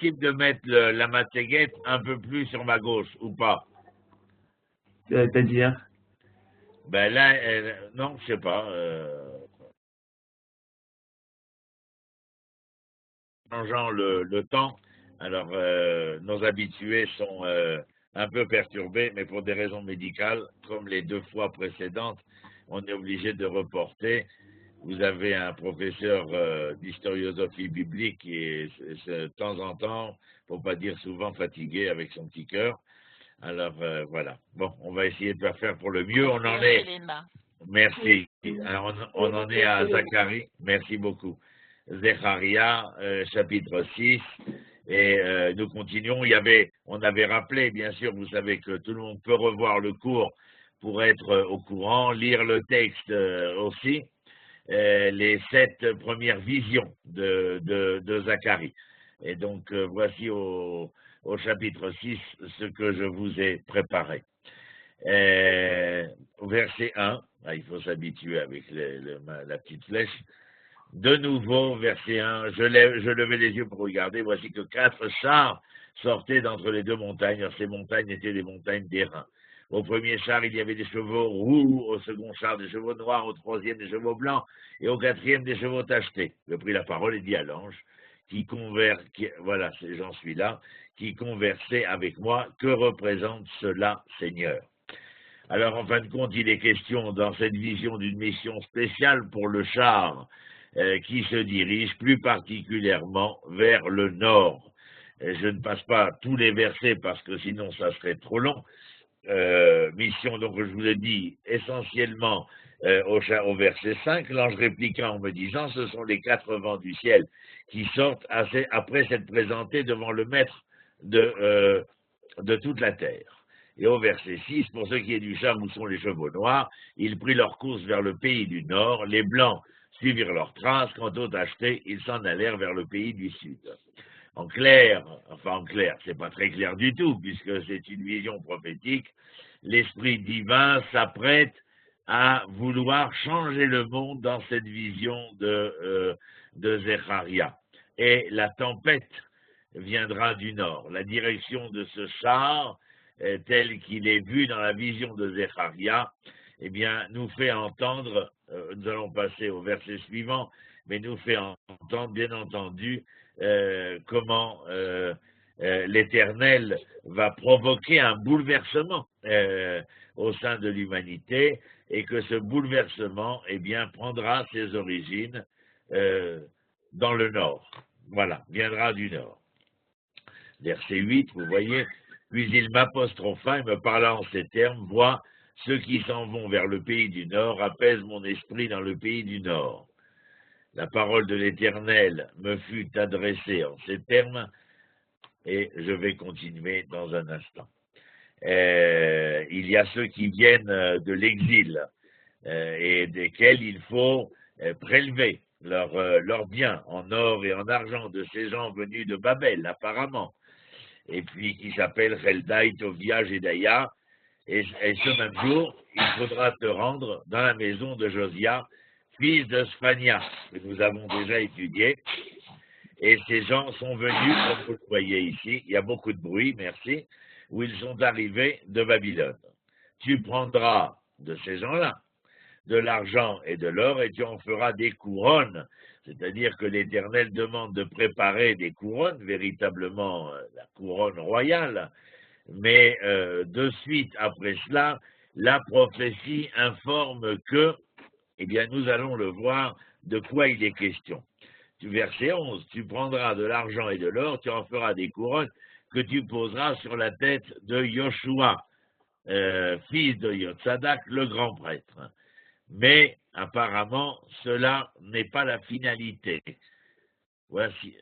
possible de mettre la matéguette un peu plus sur ma gauche, ou pas? C'est-à-dire? Ben là, non, je sais pas. Changeant le temps, alors nos habitués sont un peu perturbés, mais pour des raisons médicales, comme les 2 fois précédentes, on est obligé de reporter. Vous avez un professeur d'historiosophie biblique qui est de temps en temps, pour pas dire souvent, fatigué avec son petit cœur. Alors voilà. Bon, on va essayer de faire pour le mieux. On en est. Merci. Alors, on en est à Zacharie. Merci beaucoup. Zecharia, chapitre 6. Et nous continuons. On avait rappelé, bien sûr, vous savez que tout le monde peut revoir le cours pour être au courant, lire le texte aussi. Les 7 premières visions de Zacharie. Et donc, voici au chapitre 6 ce que je vous ai préparé. Au verset 1, il faut s'habituer avec la petite flèche. De nouveau, verset 1, je levais les yeux pour regarder, voici que 4 chars sortaient d'entre les 2 montagnes. Alors, ces montagnes étaient des montagnes d'airain. Au premier char, il y avait des chevaux roux, au second char, des chevaux noirs, au troisième, des chevaux blancs, et au quatrième, des chevaux tachetés. Je pris la parole et dis à l'ange, voilà, j'en suis là, qui conversait avec moi, que représente cela, Seigneur? Alors, en fin de compte, il est question dans cette vision d'une mission spéciale pour le char qui se dirige plus particulièrement vers le nord. Je ne passe pas tous les versets parce que sinon ça serait trop long. Mission, donc je vous ai dit, essentiellement au verset 5, l'ange répliqua en me disant, ce sont les 4 vents du ciel qui sortent après s'être présentés devant le maître de toute la terre. Et au verset 6, pour ce qui est du char où sont les chevaux noirs, ils prirent leur course vers le pays du nord, les blancs suivirent leurs traces, quant aux tachetés, ils s'en allèrent vers le pays du sud. En clair, c'est pas très clair du tout, puisque c'est une vision prophétique, l'Esprit divin s'apprête à vouloir changer le monde dans cette vision de Zecharia. Et la tempête viendra du nord. La direction de ce char, tel qu'il est vu dans la vision de Zecharia, eh bien, nous fait entendre, nous allons passer au verset suivant, mais nous fait entendre, bien entendu, comment l'Éternel va provoquer un bouleversement au sein de l'humanité, et que ce bouleversement, eh bien, prendra ses origines dans le nord. Voilà, viendra du nord. Verset 8, vous voyez, puis il m'apostropha et me parla en ces termes, vois, ceux qui s'en vont vers le pays du nord apaisent mon esprit dans le pays du nord. La parole de l'Éternel me fut adressée en ces termes, et je vais continuer dans un instant. Il y a ceux qui viennent de l'exil et desquels il faut prélever leurs biens en or et en argent de ces gens venus de Babel, apparemment, et puis qui s'appellent Heldaï, Tovia, Jedaya, et ce même jour, il faudra te rendre dans la maison de Josia, fils de Sphania, que nous avons déjà étudié, et ces gens sont venus, comme vous le voyez ici, il y a beaucoup de bruit, merci, où ils sont arrivés de Babylone. Tu prendras de ces gens-là de l'argent et de l'or, et tu en feras des couronnes, c'est-à-dire que l'Éternel demande de préparer des couronnes, véritablement la couronne royale, mais de suite après cela, la prophétie informe que, eh bien, nous allons le voir de quoi il est question. Verset 11, tu prendras de l'argent et de l'or, tu en feras des couronnes que tu poseras sur la tête de Yoshua, fils de Yotzadak, le grand prêtre. Mais apparemment, cela n'est pas la finalité. Voici,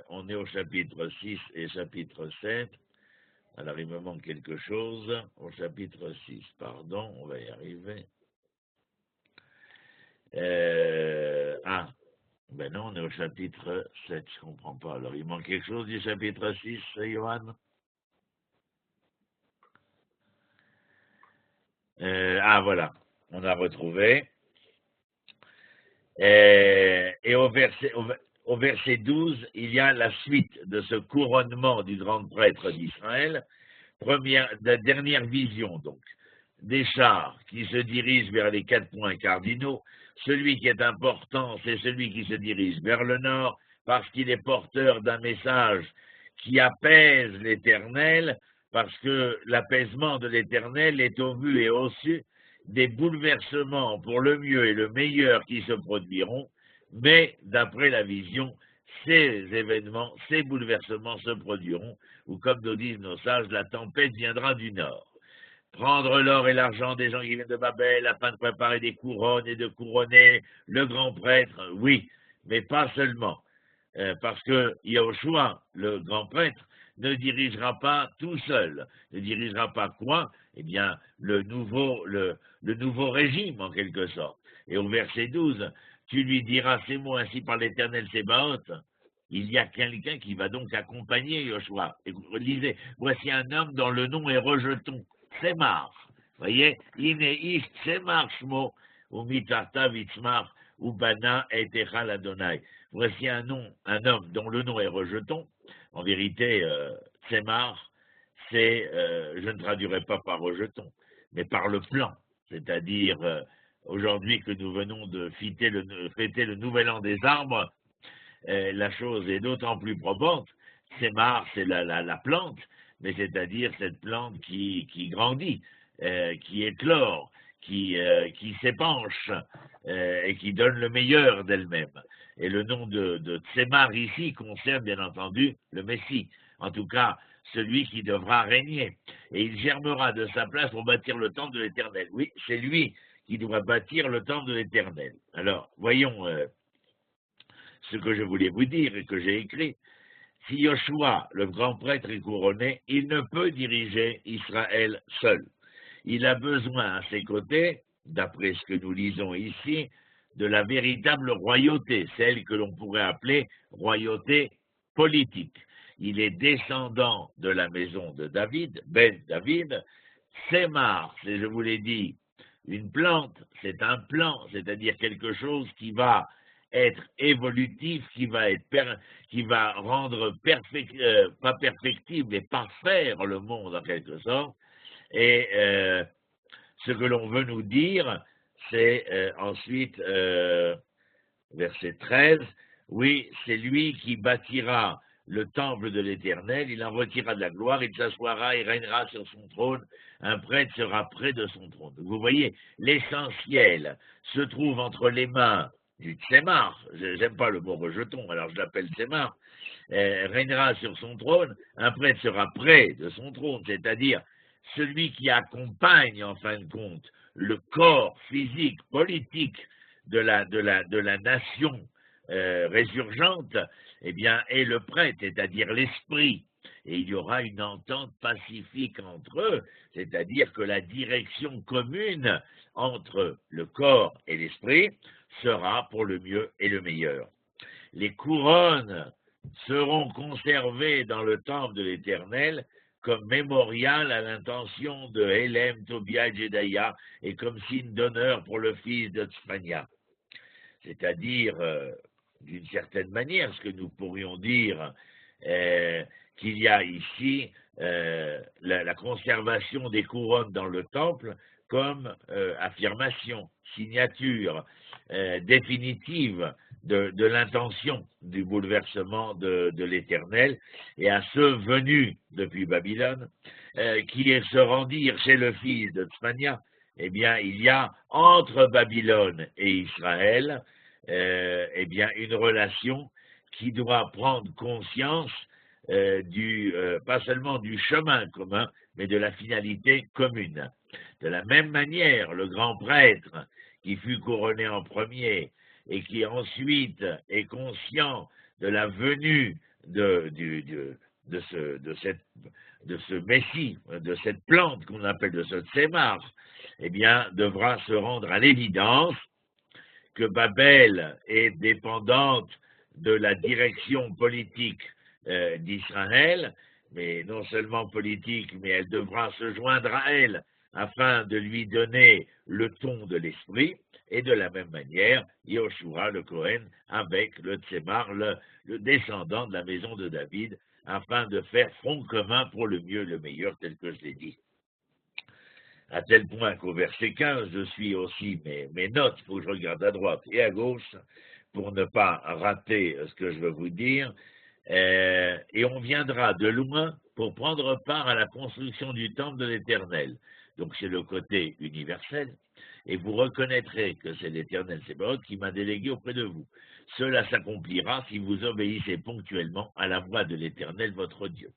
on est au chapitre 6 et chapitre 7. Alors, il me manque quelque chose. Au chapitre 6, pardon, on va y arriver. Ben non, on est au chapitre 7, je ne comprends pas. Alors, il manque quelque chose du chapitre 6, Johan? Voilà, on a retrouvé. Et au au verset 12, il y a la suite de ce couronnement du grand prêtre d'Israël, dernière vision donc, des chars qui se dirigent vers les 4 points cardinaux. Celui qui est important, c'est celui qui se dirige vers le nord, parce qu'il est porteur d'un message qui apaise l'Éternel, parce que l'apaisement de l'Éternel est au vu et au su des bouleversements pour le mieux et le meilleur qui se produiront, mais d'après la vision, ces événements, ces bouleversements se produiront, ou comme nous disent nos sages, la tempête viendra du nord. Prendre l'or et l'argent des gens qui viennent de Babel afin de préparer des couronnes et de couronner le grand prêtre, oui, mais pas seulement, parce que Yahushua, le grand prêtre, ne dirigera pas tout seul. Ne dirigera pas quoi? Eh bien, le nouveau régime, en quelque sorte. Et au verset 12, tu lui diras ces mots, ainsi par l'Éternel Sébaoth. Il y a quelqu'un qui va donc accompagner Yahushua. Et vous lisez, voici un homme dont le nom est rejeton. Tsemar. Voyez, Ine ish Tsemar shmo, ou mitarta vitzmar, ou bana et echal Adonai. Voici un homme dont le nom est rejeton. En vérité, Tsemar, c'est, je ne traduirai pas par rejeton, mais par le plan. C'est-à-dire, aujourd'hui que nous venons de fêter le nouvel an des arbres, la chose est d'autant plus probante. Tsemar, c'est la plante, mais c'est-à-dire cette plante qui grandit, qui éclore, qui s'épanche et qui donne le meilleur d'elle-même. Et le nom de Tsemar ici concerne bien entendu le Messie, en tout cas celui qui devra régner. Et il germera de sa place pour bâtir le temple de l'Éternel. Oui, c'est lui qui doit bâtir le temple de l'Éternel. Alors, voyons ce que je voulais vous dire et que j'ai écrit. Si Yoshua, le grand prêtre, est couronné, il ne peut diriger Israël seul. Il a besoin à ses côtés, d'après ce que nous lisons ici, de la véritable royauté, celle que l'on pourrait appeler royauté politique. Il est descendant de la maison de David, Ben David. Tsemar, c'est, je vous l'ai dit, une plante, c'est un plan, c'est-à-dire quelque chose qui va être évolutif, qui va rendre pas perfectible, mais parfaire le monde en quelque sorte. Et ce que l'on veut nous dire, c'est ensuite, verset 13, oui, c'est lui qui bâtira le temple de l'Éternel, il en retirera de la gloire, il s'assoira et régnera sur son trône, un prêtre sera près de son trône. Vous voyez, l'essentiel se trouve entre les mains du Tsemar, j'aime pas le mot rejeton, alors je l'appelle Tsemar, régnera sur son trône, un prêtre sera près de son trône, c'est-à-dire celui qui accompagne en fin de compte le corps physique, politique de la nation résurgente, eh bien, est le prêtre, c'est-à-dire l'esprit. Et il y aura une entente pacifique entre eux, c'est-à-dire que la direction commune entre le corps et l'esprit sera pour le mieux et le meilleur. Les couronnes seront conservées dans le temple de l'Éternel comme mémorial à l'intention de Hélem, Tobia et Jedaya et comme signe d'honneur pour le fils de Tzfania. C'est-à-dire, d'une certaine manière, ce que nous pourrions dire qu'il y a ici la conservation des couronnes dans le temple comme affirmation, signature définitive de l'intention du bouleversement de l'Éternel, et à ceux venus depuis Babylone, qui se rendirent chez le fils de Tzfania, eh bien, il y a entre Babylone et Israël, eh bien, une relation qui doit prendre conscience pas seulement du chemin commun, mais de la finalité commune. De la même manière, le grand prêtre qui fut couronné en premier et qui ensuite est conscient de la venue de ce Messie, de cette plante qu'on appelle de ce Tsemar, eh bien, devra se rendre à l'évidence que Babel est dépendante de la direction politique d'Israël, mais non seulement politique, mais elle devra se joindre à elle afin de lui donner le ton de l'esprit, et de la même manière, Yoshua, le Kohen, avec le Tsemar, le descendant de la maison de David, afin de faire front commun pour le mieux et le meilleur, tel que je l'ai dit. À tel point qu'au verset 15, je suis aussi mes notes, il faut que je regarde à droite et à gauche, pour ne pas rater ce que je veux vous dire, et on viendra de loin pour prendre part à la construction du temple de l'Éternel. Donc c'est le côté universel, et vous reconnaîtrez que c'est l'Éternel Sébaoth qui m'a délégué auprès de vous. Cela s'accomplira si vous obéissez ponctuellement à la voix de l'Éternel votre Dieu.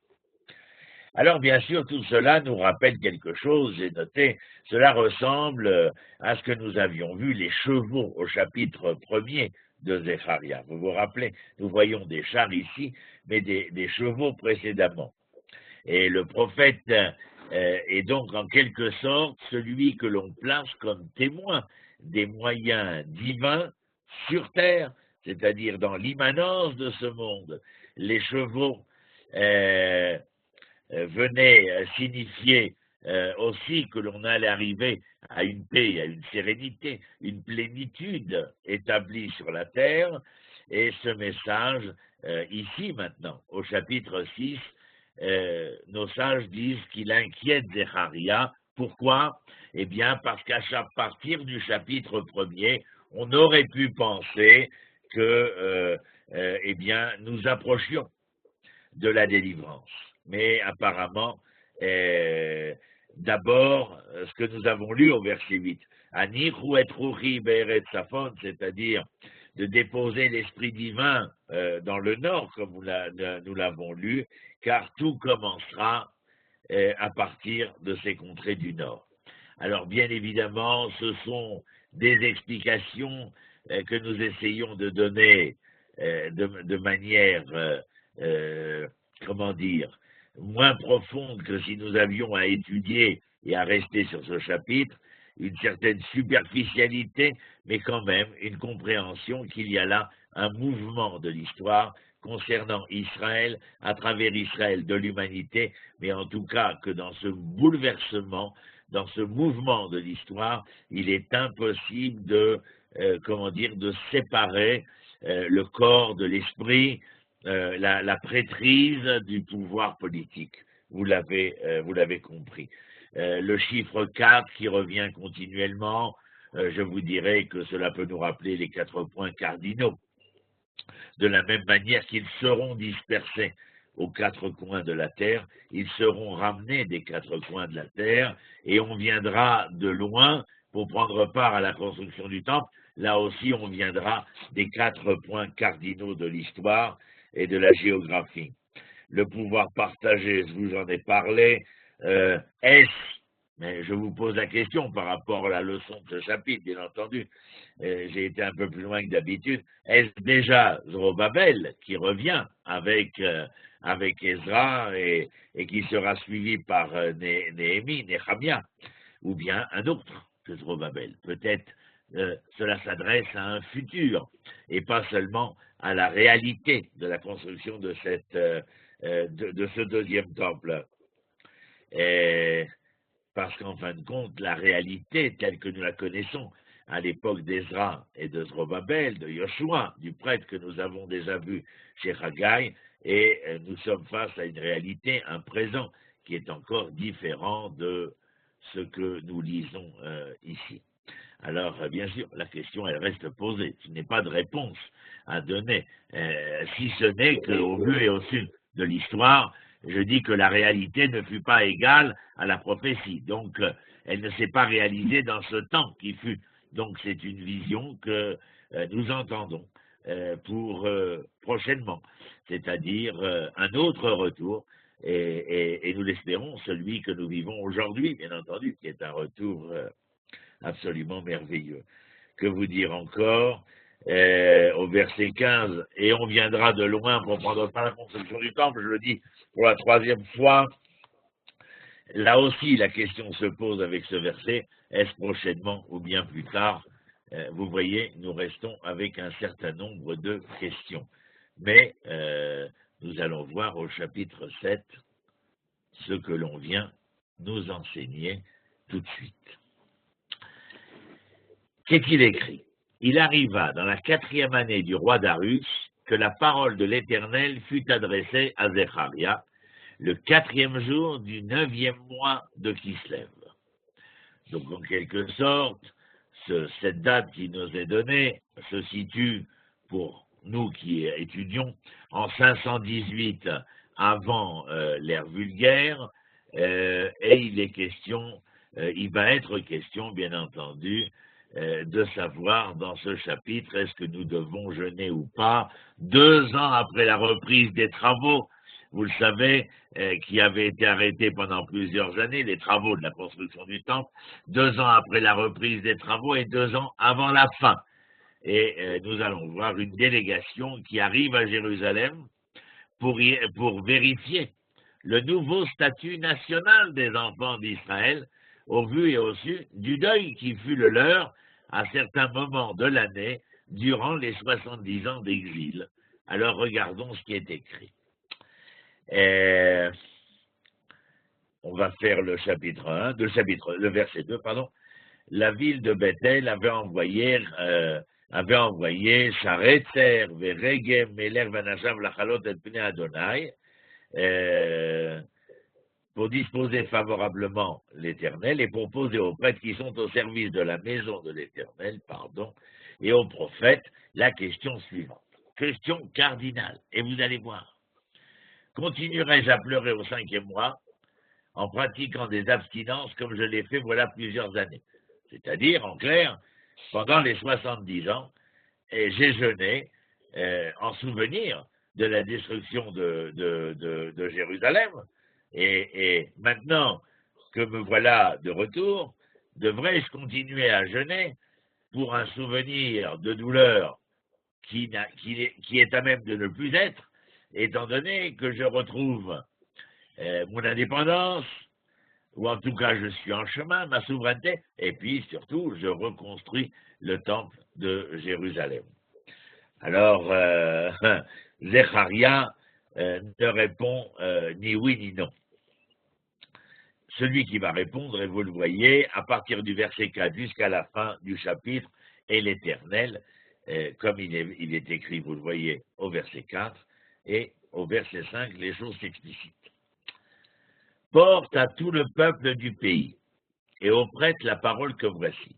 Alors bien sûr, tout cela nous rappelle quelque chose, j'ai noté, cela ressemble à ce que nous avions vu, les chevaux au chapitre 1er de Zécharia. Vous vous rappelez, nous voyons des chars ici, mais des chevaux précédemment. Et le prophète est donc en quelque sorte celui que l'on place comme témoin des moyens divins sur terre, c'est-à-dire dans l'immanence de ce monde. Les chevaux venaient signifier aussi que l'on allait arriver à une paix, à une sérénité, une plénitude établie sur la terre. Et ce message, ici maintenant, au chapitre 6, nos sages disent qu'il inquiète Zécharia. Pourquoi? Eh bien, parce qu'à partir du chapitre 1er, on aurait pu penser que eh bien, nous approchions de la délivrance. Mais apparemment, d'abord, ce que nous avons lu au verset 8, Anichu et Ruchi be'eretz Safon, c'est-à-dire de déposer l'Esprit divin dans le nord, comme nous l'avons lu, car tout commencera à partir de ces contrées du nord. Alors, bien évidemment, ce sont des explications que nous essayons de donner de manière, comment dire, moins profonde que si nous avions à étudier et à rester sur ce chapitre, une certaine superficialité, mais quand même une compréhension qu'il y a là un mouvement de l'histoire concernant Israël, à travers Israël de l'humanité, mais en tout cas que dans ce bouleversement, dans ce mouvement de l'histoire, il est impossible de, de séparer le corps de l'esprit, la prêtrise du pouvoir politique. Vous l'avez compris. Le chiffre 4 qui revient continuellement, je vous dirais que cela peut nous rappeler les 4 points cardinaux. De la même manière qu'ils seront dispersés aux 4 coins de la terre, ils seront ramenés des 4 coins de la terre, et on viendra de loin pour prendre part à la construction du temple. Là aussi, on viendra des 4 points cardinaux de l'histoire et de la géographie. Le pouvoir partagé, je vous en ai parlé, est-ce, mais je vous pose la question par rapport à la leçon de ce chapitre, bien entendu, j'ai été un peu plus loin que d'habitude, est-ce déjà Zorobabel qui revient avec Ezra et qui sera suivi par Néhémie, Néhamia, ou bien un autre que Zorobabel? Peut-être cela s'adresse à un futur et pas seulement à la réalité de la construction de ce deuxième temple. Parce qu'en fin de compte, la réalité telle que nous la connaissons à l'époque d'Ezra et de Zorobabel, de Yoshua, du prêtre que nous avons déjà vu chez Haggai, et nous sommes face à une réalité, un présent qui est encore différent de ce que nous lisons ici. Alors, bien sûr, la question, elle reste posée. Il n'y a pas de réponse à donner, si ce n'est qu'au vu et au sud de l'histoire, je dis que la réalité ne fut pas égale à la prophétie. Donc, elle ne s'est pas réalisée dans ce temps qui fut. Donc, c'est une vision que nous entendons pour prochainement, c'est-à-dire un autre retour, et nous l'espérons, celui que nous vivons aujourd'hui, bien entendu, qui est un retour absolument merveilleux. Que vous dire encore au verset 15, et on viendra de loin pour prendre part à la construction du temple, je le dis pour la 3e fois. Là aussi, la question se pose avec ce verset, est-ce prochainement ou bien plus tard? Vous voyez, nous restons avec un certain nombre de questions. Mais nous allons voir au chapitre 7 ce que l'on vient nous enseigner tout de suite. Qu'est-il écrit? Il arriva dans la 4e année du roi Darius que la parole de l'Éternel fut adressée à Zecharia, le 4e jour du 9e mois de Kislev. Donc, en quelque sorte, cette date qui nous est donnée se situe, pour nous qui étudions, en 518 avant l'ère vulgaire, et il va être question, bien entendu, de savoir dans ce chapitre, est-ce que nous devons jeûner ou pas, 2 ans après la reprise des travaux, vous le savez, qui avaient été arrêtés pendant plusieurs années, les travaux de la construction du temple, 2 ans après la reprise des travaux et 2 ans avant la fin. Et nous allons voir une délégation qui arrive à Jérusalem pour vérifier le nouveau statut national des enfants d'Israël, au vu et au su du deuil qui fut le leur à certains moments de l'année durant les 70 ans d'exil. Alors regardons ce qui est écrit. On va faire le chapitre 1, le verset 2, pardon. La ville de Bethel avait envoyé Sharetzer, Veregem, Meler, Vanashav, Lachalot, et Pnei Adonai, pour disposer favorablement l'Éternel et pour poser aux prêtres qui sont au service de la maison de l'Éternel, et aux prophètes, la question suivante. Question cardinale. Et vous allez voir. Continuerai-je à pleurer au 5e mois en pratiquant des abstinences comme je l'ai fait voilà plusieurs années? C'est-à-dire, en clair, pendant les 70 ans, j'ai jeûné en souvenir de la destruction de Jérusalem. Et maintenant que me voilà de retour, devrais-je continuer à jeûner pour un souvenir de douleur qui est à même de ne plus être, étant donné que je retrouve mon indépendance, ou en tout cas je suis en chemin, ma souveraineté, et puis surtout je reconstruis le temple de Jérusalem. Alors, Zecharia ne répond ni oui ni non. Celui qui va répondre, et vous le voyez, à partir du verset 4 jusqu'à la fin du chapitre, est l'Éternel, comme il est écrit, vous le voyez, au verset 4, et au verset 5, les choses s'explicitent. Porte à tout le peuple du pays, et aux prêtres la parole que voici.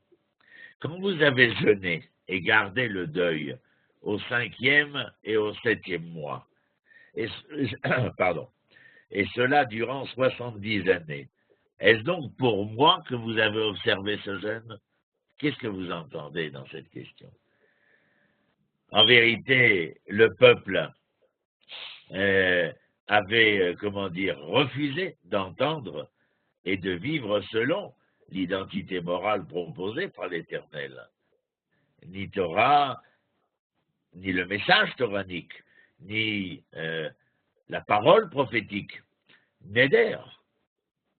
Quand vous avez jeûné et gardé le deuil au 5e et au 7e mois, et cela durant 70 années, est-ce donc pour moi que vous avez observé ce jeûne? Qu'est-ce que vous entendez dans cette question? En vérité, le peuple avait, refusé d'entendre et de vivre selon l'identité morale proposée par l'Éternel. Ni Torah, ni le message toranique, ni la parole prophétique n'aidèrent.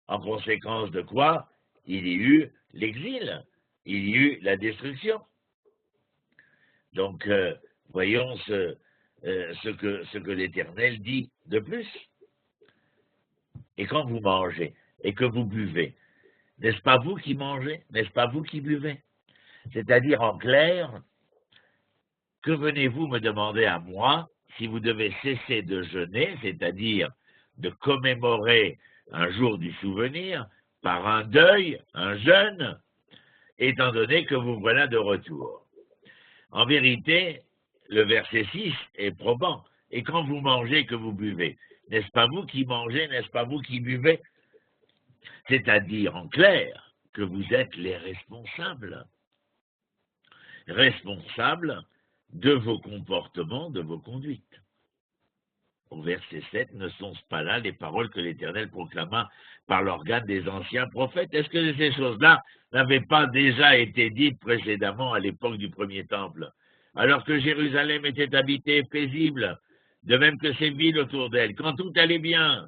En conséquence de quoi, il y eut l'exil, il y eut la destruction. Donc, voyons ce que l'Éternel dit de plus. Et quand vous mangez et que vous buvez, n'est-ce pas vous qui mangez, n'est-ce pas vous qui buvez? C'est-à-dire, en clair, que venez-vous me demander à moi si vous devez cesser de jeûner, c'est-à-dire de commémorer un jour du souvenir par un deuil, un jeûne, étant donné que vous voilà de retour? En vérité, le verset 6 est probant. Et quand vous mangez, que vous buvez, n'est-ce pas vous qui mangez, n'est-ce pas vous qui buvez? C'est-à-dire, en clair, que vous êtes les responsables de vos comportements, de vos conduites. Au verset 7, ne sont-ce pas là les paroles que l'Éternel proclama par l'organe des anciens prophètes? Est-ce que ces choses-là n'avaient pas déjà été dites précédemment à l'époque du premier temple, alors que Jérusalem était habitée et paisible, de même que ses villes autour d'elle, quand tout allait bien,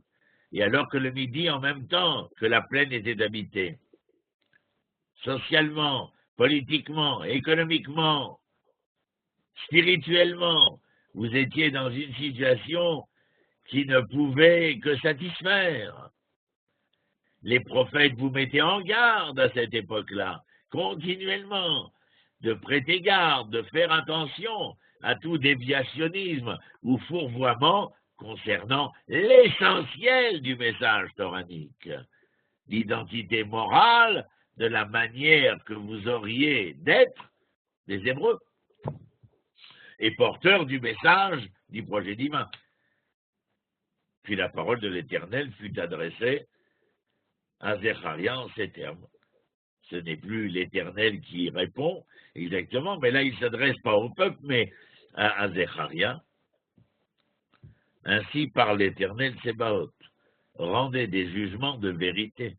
et alors que le Midi, en même temps que la plaine était habitée? Socialement, politiquement, économiquement, spirituellement, vous étiez dans une situation qui ne pouvait que satisfaire. les prophètes vous mettaient en garde à cette époque-là, continuellement, de prêter garde, de faire attention à tout déviationnisme ou fourvoiement concernant l'essentiel du message toranique, l'identité morale de la manière que vous auriez d'être des Hébreux et porteurs du message du projet divin. Puis la parole de l'Éternel fut adressée à Zecharia en ces termes. Ce n'est plus l'Éternel qui répond exactement, mais là il ne s'adresse pas au peuple, mais à Zecharia. Ainsi parle l'Éternel Tsebaoth, rendez des jugements de vérité.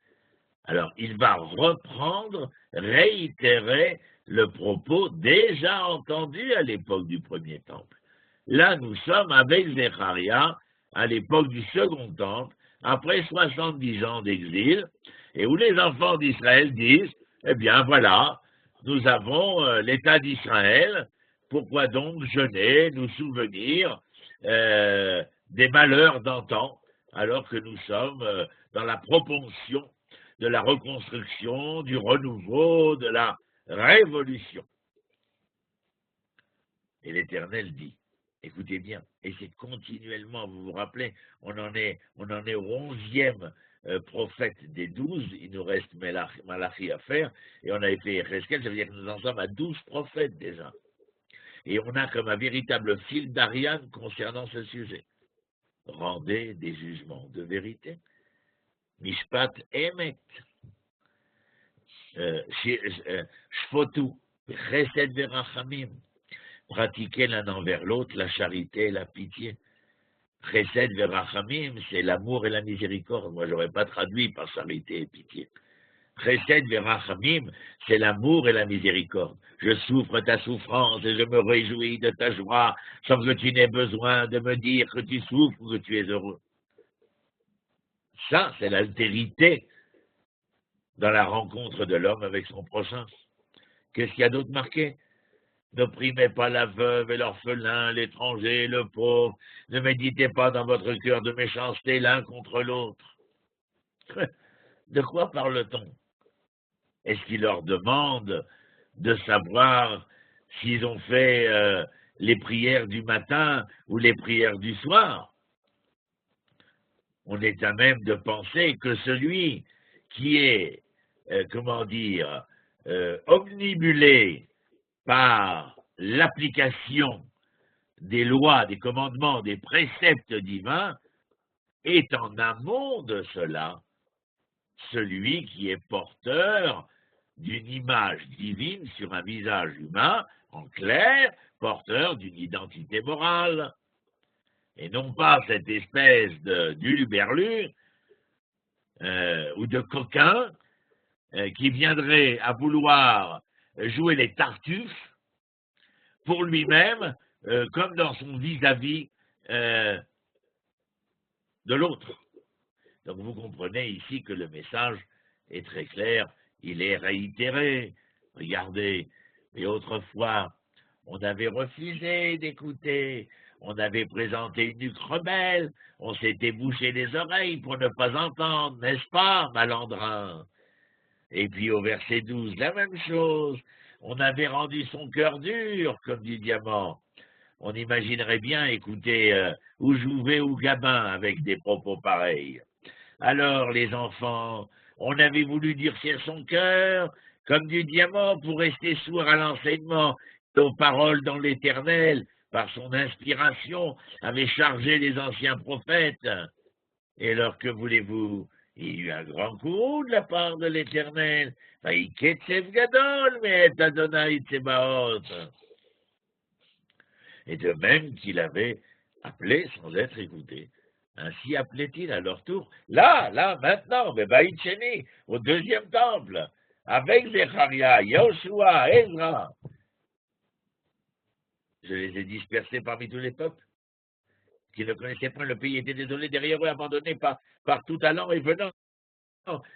Alors il va reprendre, réitérer le propos déjà entendu à l'époque du premier temple. Là nous sommes avec Zecharia à l'époque du second temple, après 70 ans d'exil, et où les enfants d'Israël disent, eh bien voilà, nous avons l'État d'Israël, pourquoi donc jeûner, nous souvenir des malheurs d'antan, alors que nous sommes dans la propension de la reconstruction, du renouveau, de la révolution. Et l'Éternel dit, écoutez bien, et c'est continuellement, vous vous rappelez, on en est au 11e prophète des 12, il nous reste Malachi à faire, et on avait fait Ereskel, ça veut dire que nous en sommes à 12 prophètes déjà. Et on a comme un véritable fil d'Ariane concernant ce sujet. Rendez des jugements de vérité. Mishpat Emet. Shfotu. Chesed verachamim. Pratiquez l'un envers l'autre la charité et la pitié. Chesed verachamim, c'est l'amour et la miséricorde. Moi, je n'aurais pas traduit par charité et pitié. Chesed verachamim, c'est l'amour et la miséricorde. Je souffre ta souffrance et je me réjouis de ta joie, sans que tu n'aies besoin de me dire que tu souffres ou que tu es heureux. Ça, c'est l'altérité dans la rencontre de l'homme avec son prochain. Qu'est-ce qu'il y a d'autre marqué? N'opprimez pas la veuve et l'orphelin, l'étranger, le pauvre. Ne méditez pas dans votre cœur de méchanceté l'un contre l'autre. De quoi parle-t-on? Est-ce qu'il leur demande de savoir s'ils ont fait les prières du matin ou les prières du soir? On est à même de penser que celui qui est, omnibulé par l'application des lois, des commandements, des préceptes divins, est en amont de cela celui qui est porteur d'une image divine sur un visage humain, en clair, porteur d'une identité morale, et non pas cette espèce d'uluberlu ou de coquin qui viendrait à vouloir jouer les tartuffes pour lui-même, comme dans son vis-à-vis de l'autre. Donc vous comprenez ici que le message est très clair, il est réitéré. Regardez, mais autrefois, on avait refusé d'écouter, on avait présenté une nuque rebelle, on s'était bouché les oreilles pour ne pas entendre, n'est-ce pas, malandrin? Et puis au verset 12, la même chose, on avait rendu son cœur dur comme du diamant. On imaginerait bien écouter ou Jouvet ou Gabin avec des propos pareils. Alors les enfants, on avait voulu durcir son cœur comme du diamant pour rester sourd à l'enseignement, aux paroles dans l'Éternel, par son inspiration, avait chargé les anciens prophètes. Et alors que voulez-vous? Il y a eu un grand coup de la part de l'Éternel. Gadol, mais Adonai Tsebaoth. Et de même qu'il avait appelé sans être écouté. Ainsi appelait-il à leur tour, là, maintenant, Bebaït Sheni, au deuxième temple, avec Zecharia, Yoshua, Ezra. Je les ai dispersés parmi tous les peuples qui ne connaissaient point le pays, étaient désolés derrière eux, abandonnés par tout allant et venant.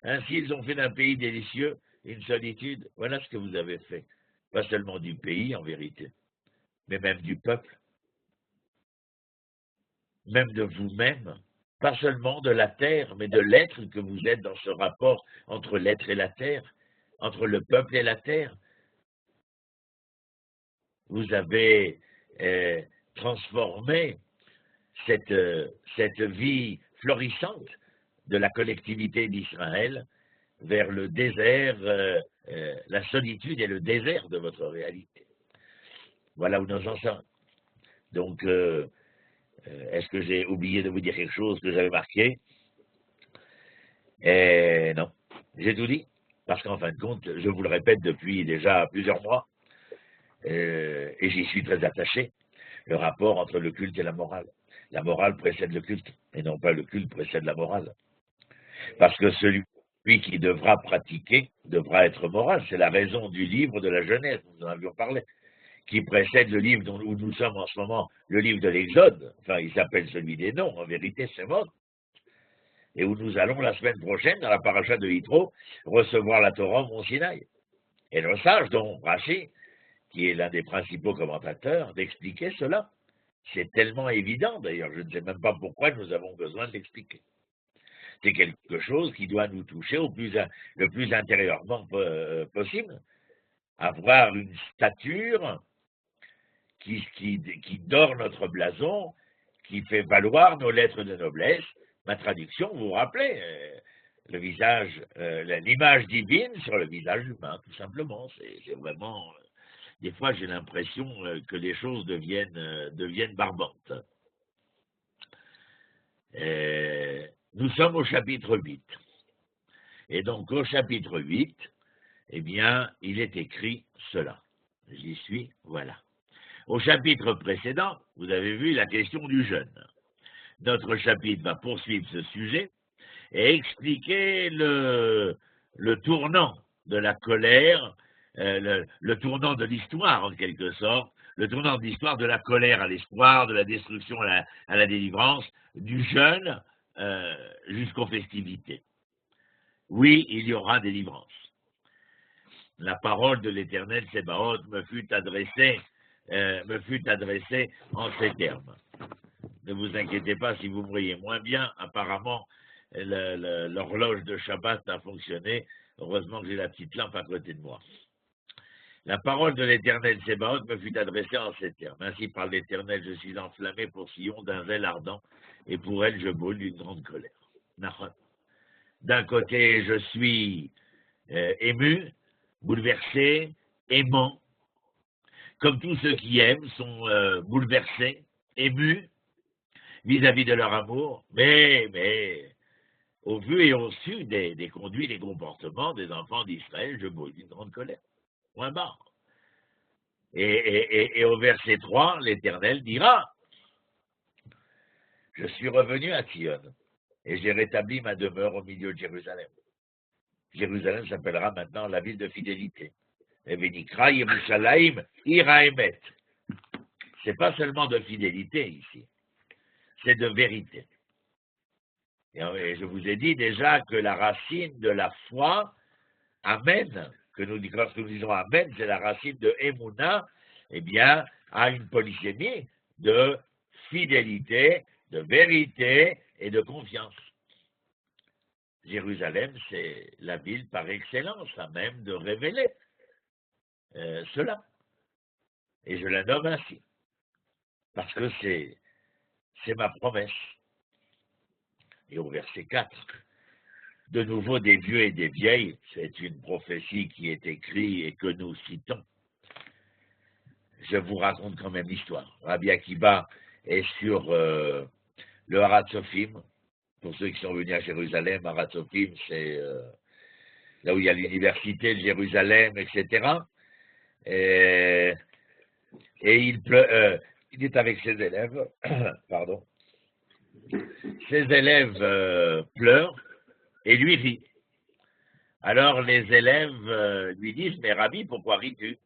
Ainsi, ils ont fait d'un pays délicieux une solitude. Voilà ce que vous avez fait. Pas seulement du pays, en vérité, mais même du peuple, même de vous-même, pas seulement de la terre, mais de l'être que vous êtes dans ce rapport entre l'être et la terre, entre le peuple et la terre. Vous avez transformé cette vie florissante de la collectivité d'Israël vers le désert, la solitude et le désert de votre réalité. Voilà où nous en sommes. Donc, est-ce que j'ai oublié de vous dire quelque chose que j'avais marqué? Non, j'ai tout dit, parce qu'en fin de compte, je vous le répète depuis déjà plusieurs mois, et j'y suis très attaché, le rapport entre le culte et la morale. La morale précède le culte, et non pas le culte précède la morale. Parce que celui qui devra pratiquer devra être moral. C'est la raison du livre de la Genèse, nous en avions parlé, qui précède le livre où nous sommes en ce moment, le livre de l'Exode. Enfin, il s'appelle celui des noms, en vérité, c'est mort. Et où nous allons la semaine prochaine, dans la paracha de Yitro, recevoir la Torah au Mont Sinaï. Et le sage, dont Rashi, qui est l'un des principaux commentateurs, d'expliquer cela. C'est tellement évident, d'ailleurs, je ne sais même pas pourquoi nous avons besoin de l'expliquer. C'est quelque chose qui doit nous toucher le plus intérieurement possible. Avoir une stature qui dore notre blason, qui fait valoir nos lettres de noblesse. Ma traduction, vous vous rappelez, le visage, l'image divine sur le visage humain, tout simplement. C'est vraiment... des fois, j'ai l'impression que les choses deviennent barbantes. Nous sommes au chapitre 8. Et donc, au chapitre 8, eh bien, il est écrit cela. J'y suis, voilà. Au chapitre précédent, vous avez vu la question du jeûne. Notre chapitre va poursuivre ce sujet et expliquer le tournant de la colère, le tournant de l'histoire en quelque sorte, le tournant de l'histoire de la colère à l'espoir, de la destruction à la délivrance, du jeûne jusqu'aux festivités. Oui, il y aura délivrance. La parole de l'Éternel Sébaoth me fut adressée en ces termes. Ne vous inquiétez pas si vous me voyez moins bien. Apparemment, l'horloge de Shabbat a fonctionné. Heureusement que j'ai la petite lampe à côté de moi. La parole de l'Éternel Sébaoth me fut adressée en ces termes. Ainsi parle l'Éternel, je suis enflammé pour Sion d'un zèle ardent, et pour elle je brûle d'une grande colère. D'un côté, je suis ému, bouleversé, aimant, comme tous ceux qui aiment sont bouleversés, émus vis-à-vis de leur amour, mais au vu et au su des conduits, des comportements des enfants d'Israël, je brûle d'une grande colère. Point barre. Et au verset 3, l'Éternel dira, je suis revenu à Sion, et j'ai rétabli ma demeure au milieu de Jérusalem. Jérusalem s'appellera maintenant la ville de fidélité. Et Vénikra Yerushalayim Iraemet. C'est pas seulement de fidélité ici, c'est de vérité. Et je vous ai dit déjà que la racine de la foi, Amen, lorsque nous disons Amen, c'est la racine de Emouna, eh bien, a une polysémie de fidélité, de vérité et de confiance. Jérusalem, c'est la ville par excellence, à même de révéler cela. Et je la nomme ainsi, parce que c'est ma promesse. Et au verset 4, de nouveau des vieux et des vieilles, c'est une prophétie qui est écrite et que nous citons. Je vous raconte quand même l'histoire. Rabbi Akiba est sur le Harat Sophim. Pour ceux qui sont venus à Jérusalem, Harat Sophim, c'est là où il y a l'université de Jérusalem, etc. Et il est avec ses élèves, pardon. Ses élèves pleurent et lui rit. Alors les élèves lui disent, mais Rabbi, pourquoi ris-tu?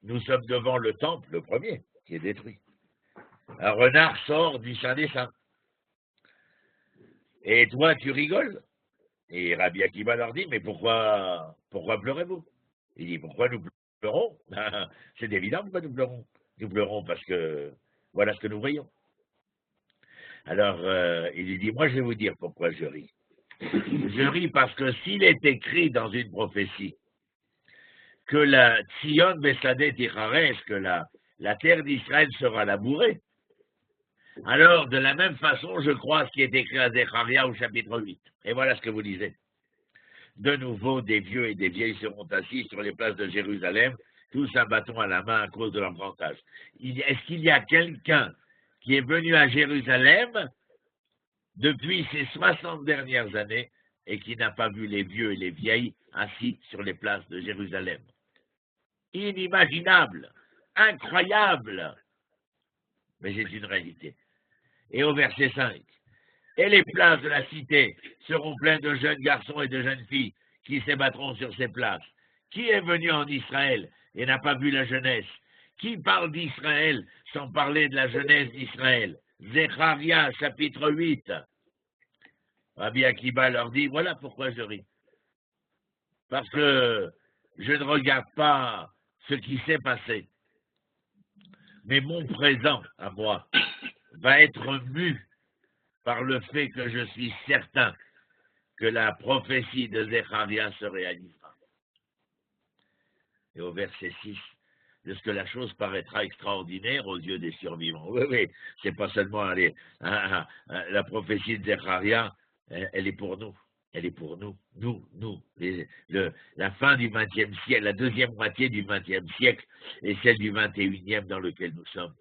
Nous sommes devant le temple, le premier, qui est détruit. Un renard sort du Saint des Saints. Et toi, tu rigoles? Et Rabbi Akiba leur dit, mais pourquoi pleurez-vous? Il dit, pourquoi nous pleurons? C'est évident pourquoi nous pleurons. Nous pleurons parce que voilà ce que nous voyons. Alors, il lui dit, moi je vais vous dire pourquoi je ris. Je ris parce que s'il est écrit dans une prophétie que la Tzion Besadet Ichares, que la terre d'Israël sera labourée, alors de la même façon, je crois à ce qui est écrit à Zecharia au chapitre 8. Et voilà ce que vous lisez. De nouveau, des vieux et des vieilles seront assis sur les places de Jérusalem, tous un bâton à la main à cause de leur grand âge. Est-ce qu'il y a quelqu'un qui est venu à Jérusalem depuis ces 60 dernières années et qui n'a pas vu les vieux et les vieilles assis sur les places de Jérusalem? Inimaginable, incroyable, mais c'est une réalité. Et au verset 5, et les places de la cité seront pleines de jeunes garçons et de jeunes filles qui s'ébattront sur ces places. Qui est venu en Israël et n'a pas vu la jeunesse? Qui parle d'Israël sans parler de la jeunesse d'Israël? Zecharia, chapitre 8. Rabbi Akiba leur dit, voilà pourquoi je ris. Parce que je ne regarde pas ce qui s'est passé. Mais mon présent, à moi, va être mu par le fait que je suis certain que la prophétie de Zecharia se réalisera. Et au verset 6, de ce que la chose paraîtra extraordinaire aux yeux des survivants. Oui, c'est pas seulement la prophétie de Zecharia, elle est pour nous. Elle est pour nous. La fin du XXe siècle, la deuxième moitié du XXe siècle et celle du XXIe dans lequel nous sommes.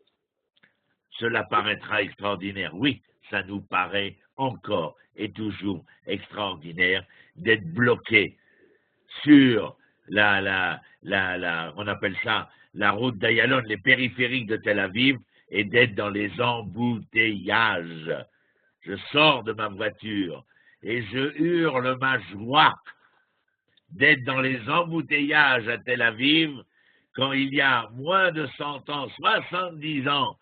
Cela paraîtra extraordinaire. Oui, ça nous paraît encore et toujours extraordinaire d'être bloqué sur on appelle ça la route d'Ayalon, les périphériques de Tel Aviv, et d'être dans les embouteillages. Je sors de ma voiture et je hurle ma joie d'être dans les embouteillages à Tel Aviv quand il y a moins de 100 ans, 70 ans,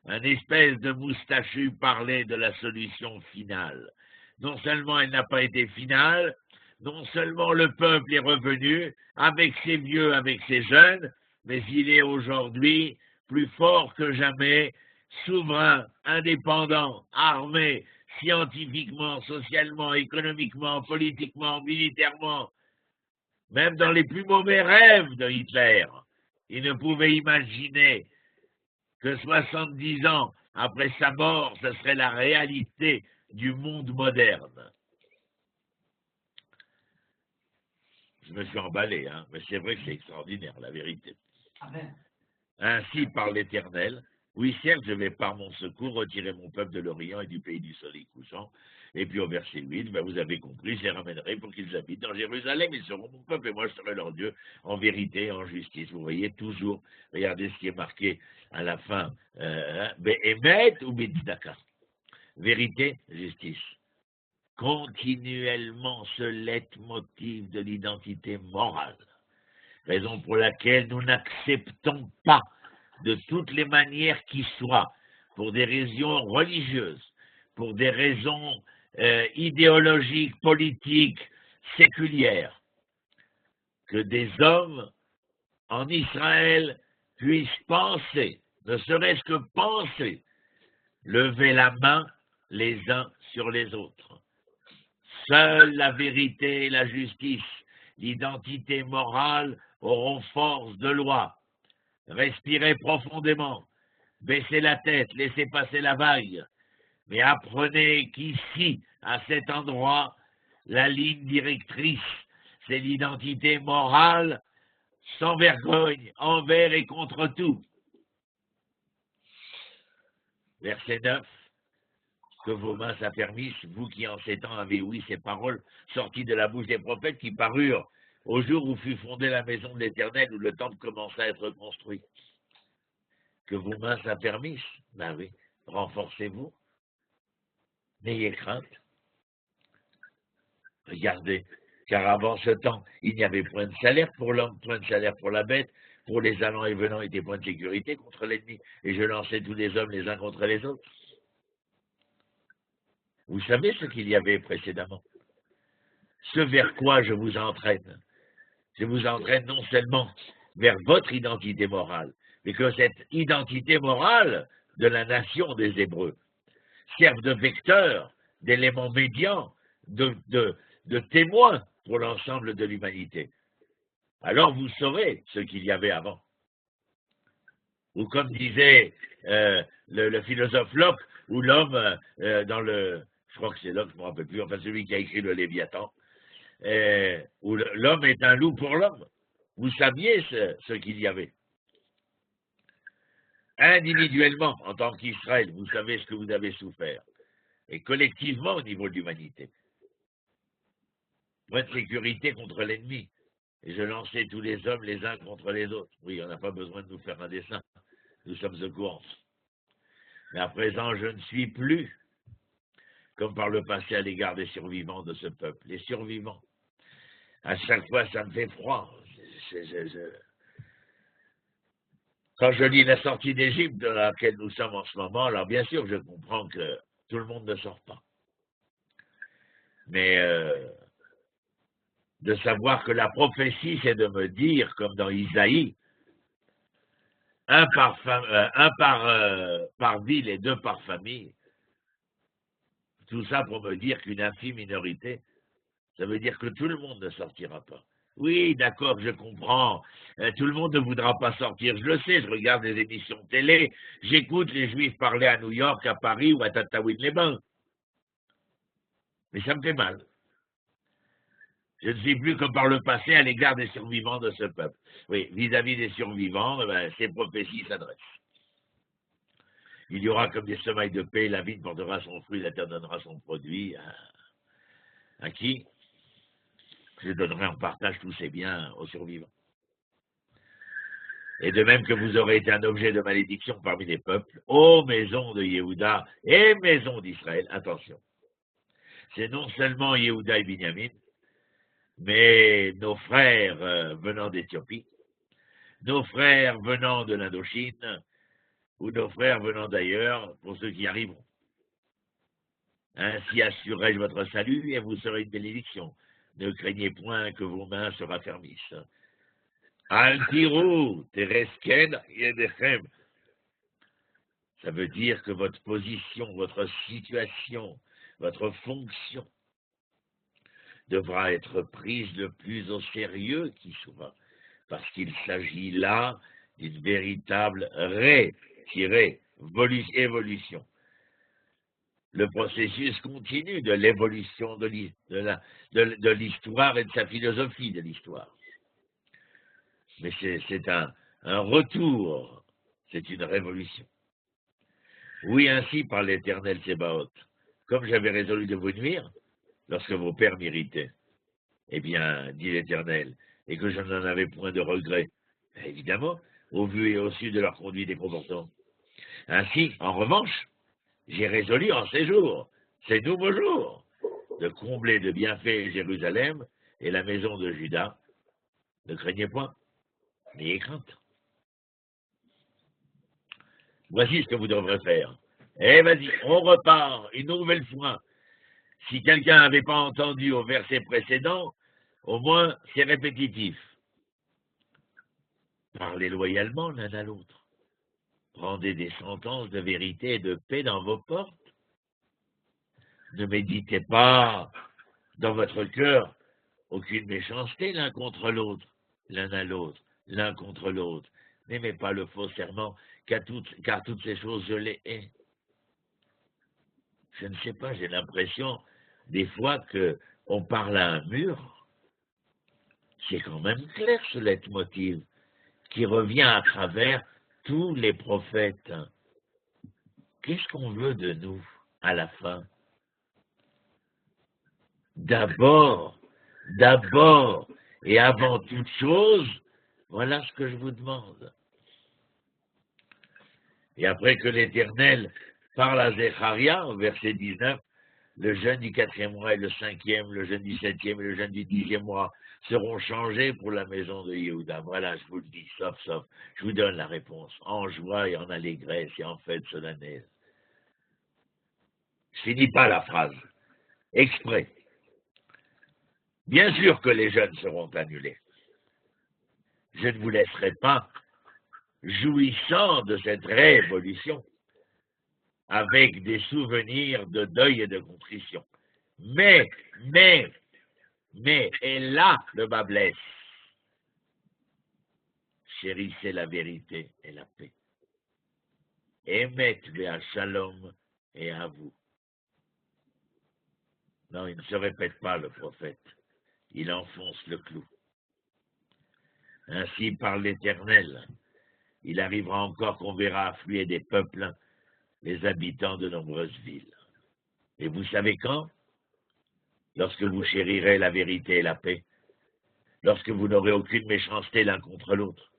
un espèce de moustachu parlait de la solution finale. Non seulement elle n'a pas été finale, non seulement le peuple est revenu, avec ses vieux, avec ses jeunes, mais il est aujourd'hui plus fort que jamais, souverain, indépendant, armé, scientifiquement, socialement, économiquement, politiquement, militairement, même dans les plus mauvais rêves de Hitler. Il ne pouvait imaginer que 70 ans après sa mort, ce serait la réalité du monde moderne. Je me suis emballé, mais c'est vrai que c'est extraordinaire, la vérité. Amen. Ainsi parle l'Éternel. Oui, certes, je vais par mon secours retirer mon peuple de l'Orient et du pays du soleil couchant. Et puis au verset 8, vous avez compris, je les ramènerai pour qu'ils habitent dans Jérusalem. Ils seront mon peuple et moi je serai leur Dieu en vérité et en justice. Vous voyez toujours, regardez ce qui est marqué à la fin. Be'emet ou be'tzdaka. Vérité, justice. Continuellement ce leitmotiv de l'identité morale. Raison pour laquelle nous n'acceptons pas de toutes les manières qui soient, pour des raisons religieuses, pour des raisons idéologiques, politiques, séculières, que des hommes en Israël puissent penser, ne serait-ce que penser, lever la main les uns sur les autres. Seule la vérité et la justice, l'identité morale auront force de loi. Respirez profondément, baissez la tête, laissez passer la vague, mais apprenez qu'ici, à cet endroit, la ligne directrice, c'est l'identité morale sans vergogne, envers et contre tout. Verset 9. Que vos mains s'affermissent, vous qui en ces temps avez ouï ces paroles sorties de la bouche des prophètes qui parurent au jour où fut fondée la maison de l'Éternel, où le temple commença à être construit. Que vos mains s'affermissent, ben oui, renforcez-vous, n'ayez crainte. Regardez, car avant ce temps, il n'y avait point de salaire pour l'homme, point de salaire pour la bête, pour les allants et venants était point de sécurité contre l'ennemi, et je lançais tous les hommes les uns contre les autres. Vous savez ce qu'il y avait précédemment? Ce vers quoi je vous entraîne? Je vous entraîne non seulement vers votre identité morale, mais que cette identité morale de la nation des Hébreux, servent de vecteurs, d'éléments médians, de témoins pour l'ensemble de l'humanité. Alors vous saurez ce qu'il y avait avant. Ou comme disait le philosophe Locke, ou l'homme je crois que c'est Locke, je ne me rappelle plus, enfin celui qui a écrit le Léviathan, où l'homme est un loup pour l'homme. Vous saviez ce qu'il y avait. Individuellement, en tant qu'Israël, vous savez ce que vous avez souffert. Et collectivement, au niveau de l'humanité. Point de sécurité contre l'ennemi. Et je lançais tous les hommes les uns contre les autres. Oui, on n'a pas besoin de nous faire un dessin. Nous sommes au courant. Mais à présent, je ne suis plus comme par le passé à l'égard des survivants de ce peuple. Les survivants. À chaque fois, ça me fait froid. Quand je lis la sortie d'Égypte dans laquelle nous sommes en ce moment, alors bien sûr, je comprends que tout le monde ne sort pas. Mais de savoir que la prophétie, c'est de me dire, comme dans Isaïe, un par ville et deux par famille, tout ça pour me dire qu'une infime minorité, ça veut dire que tout le monde ne sortira pas. Oui, d'accord, je comprends. Tout le monde ne voudra pas sortir. Je le sais, je regarde les émissions télé, j'écoute les Juifs parler à New York, à Paris ou à Tataouine-les-Bains. Mais ça me fait mal. Je ne suis plus comme par le passé à l'égard des survivants de ce peuple. Oui, vis-à-vis des survivants, ces prophéties s'adressent. Il y aura comme des semailles de paix, la vigne portera son fruit, la terre donnera son produit. À qui? Je donnerai en partage tous ces biens aux survivants. Et de même que vous aurez été un objet de malédiction parmi les peuples, ô maison de Yehuda et maison d'Israël, attention. C'est non seulement Yehuda et Binyamin, mais nos frères venant d'Éthiopie, nos frères venant de l'Indochine, ou nos frères venant d'ailleurs, pour ceux qui arriveront. Ainsi assurerai-je votre salut et vous serez une bénédiction. Ne craignez point que vos mains se raffermissent. Al-Tirou, Teresken, Yedechem. Ça veut dire que votre position, votre situation, votre fonction devra être prise le plus au sérieux qui soit, parce qu'il s'agit là d'une véritable évolution. Le processus continue de l'évolution de l'histoire et de sa philosophie de l'histoire. Mais c'est un retour, c'est une révolution. Oui, ainsi par l'Éternel Sébaoth, comme j'avais résolu de vous nuire lorsque vos pères m'irritaient, eh bien, dit l'Éternel, et que je n'en avais point de regret, évidemment, au vu et au su de leur conduite et comportement. Ainsi, en revanche, j'ai résolu en ces jours, ces nouveaux jours, de combler de bienfaits Jérusalem et la maison de Juda. Ne craignez point, n'ayez crainte. Voici ce que vous devrez faire. Eh, vas-y, on repart une nouvelle fois. Si quelqu'un n'avait pas entendu au verset précédent, au moins c'est répétitif. Parlez loyalement l'un à l'autre. Rendez des sentences de vérité et de paix dans vos portes. Ne méditez pas dans votre cœur aucune méchanceté l'un contre l'autre, l'un à l'autre, l'un contre l'autre. N'aimez pas le faux serment, car toutes ces choses je les hais. Je ne sais pas, j'ai l'impression des fois qu'on parle à un mur. C'est quand même clair ce leitmotiv qui revient à travers tous les prophètes. Qu'est-ce qu'on veut de nous à la fin? D'abord, et avant toute chose, voilà ce que je vous demande. Et après que l'Éternel parle à Zecharia, au verset 19, le jeûne du 4e mois et le 5e, le jeûne du 7e et le jeûne du 10e mois seront changés pour la maison de Yehuda. Voilà, je vous le dis, sauf. Je vous donne la réponse, en joie et en allégresse et en fête solennelle. Je finis pas la phrase, exprès. Bien sûr que les jeûnes seront annulés. Je ne vous laisserai pas jouissant de cette révolution avec des souvenirs de deuil et de contrition. Mais, et là, le bas blesse. Chérissez la vérité et la paix. Émet à Shalom et à vous. Non, il ne se répète pas, le prophète. Il enfonce le clou. Ainsi parle l'Éternel. Il arrivera encore qu'on verra affluer des peuples, les habitants de nombreuses villes. Et vous savez quand? Lorsque vous chérirez la vérité et la paix. Lorsque vous n'aurez aucune méchanceté l'un contre l'autre.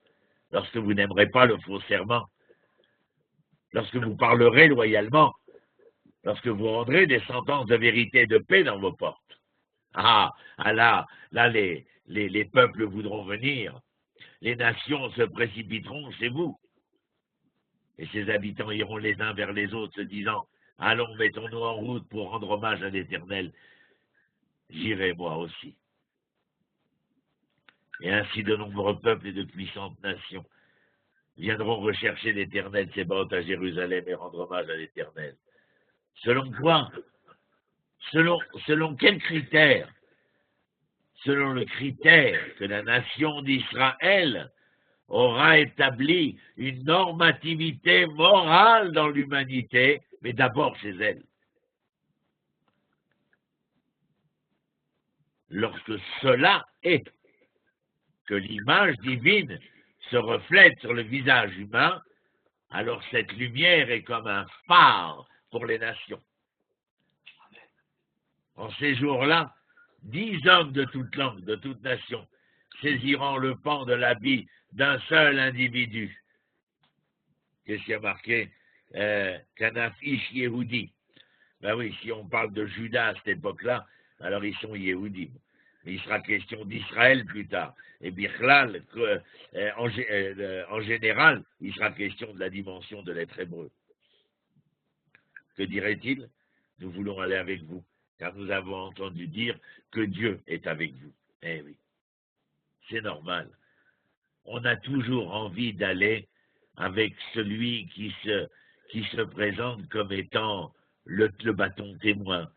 Lorsque vous n'aimerez pas le faux serment. Lorsque vous parlerez loyalement. Lorsque vous rendrez des sentences de vérité et de paix dans vos portes. Là, les peuples voudront venir. Les nations se précipiteront chez vous. Et ces habitants iront les uns vers les autres, se disant, allons, mettons-nous en route pour rendre hommage à l'Éternel. J'irai moi aussi. Et ainsi de nombreux peuples et de puissantes nations viendront rechercher l'Éternel Tsebaoth à Jérusalem et rendre hommage à l'Éternel. Selon quoi? Selon quels critères? Selon le critère que la nation d'Israël aura établi une normativité morale dans l'humanité, mais d'abord chez elle. Lorsque cela est, que l'image divine se reflète sur le visage humain, alors cette lumière est comme un phare pour les nations. En ces jours-là, 10 hommes de toute langue, de toute nation, saisiront le pan de l'habit d'un seul individu. Qu'est-ce qu'il y a marqué? Kanaf Ish Yehudi. Ben oui, si on parle de Judas à cette époque-là, alors ils sont Yehoudim. Mais il sera question d'Israël plus tard. Et Bichlal, en général, il sera question de la dimension de l'être hébreu. Que dirait-il? Nous voulons aller avec vous, car nous avons entendu dire que Dieu est avec vous. Eh oui, c'est normal. On a toujours envie d'aller avec celui qui se présente comme étant le bâton témoin,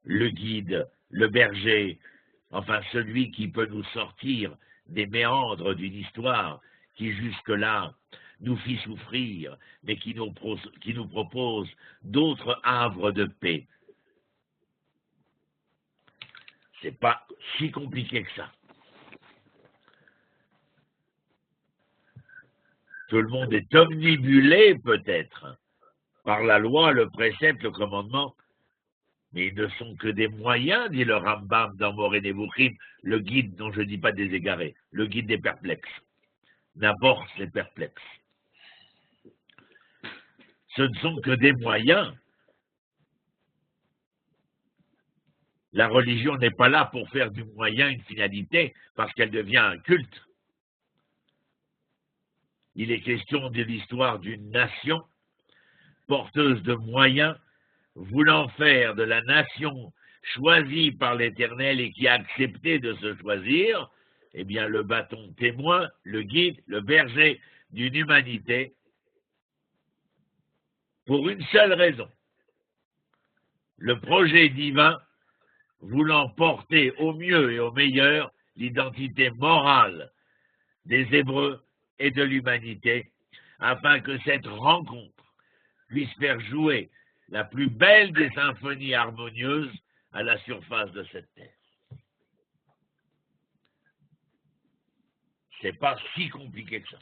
le guide, le berger, enfin celui qui peut nous sortir des méandres d'une histoire qui jusque-là nous fit souffrir, mais qui nous propose d'autres havres de paix. C'est pas si compliqué que ça. Tout le monde est omnibulé peut-être par la loi, le précepte, le commandement, mais ils ne sont que des moyens, dit le Rambam dans Moreh Nevuchim, le guide dont je ne dis pas des égarés, le guide des perplexes. D'abord, c'est perplexe. Ce ne sont que des moyens. La religion n'est pas là pour faire du moyen une finalité, parce qu'elle devient un culte. Il est question de l'histoire d'une nation porteuse de moyens, voulant faire de la nation choisie par l'Éternel et qui a accepté de se choisir, eh bien le bâton témoin, le guide, le berger d'une humanité, pour une seule raison. Le projet divin voulant porter au mieux et au meilleur l'identité morale des Hébreux et de l'humanité, afin que cette rencontre puisse faire jouer la plus belle des symphonies harmonieuses à la surface de cette terre. C'est pas si compliqué que ça.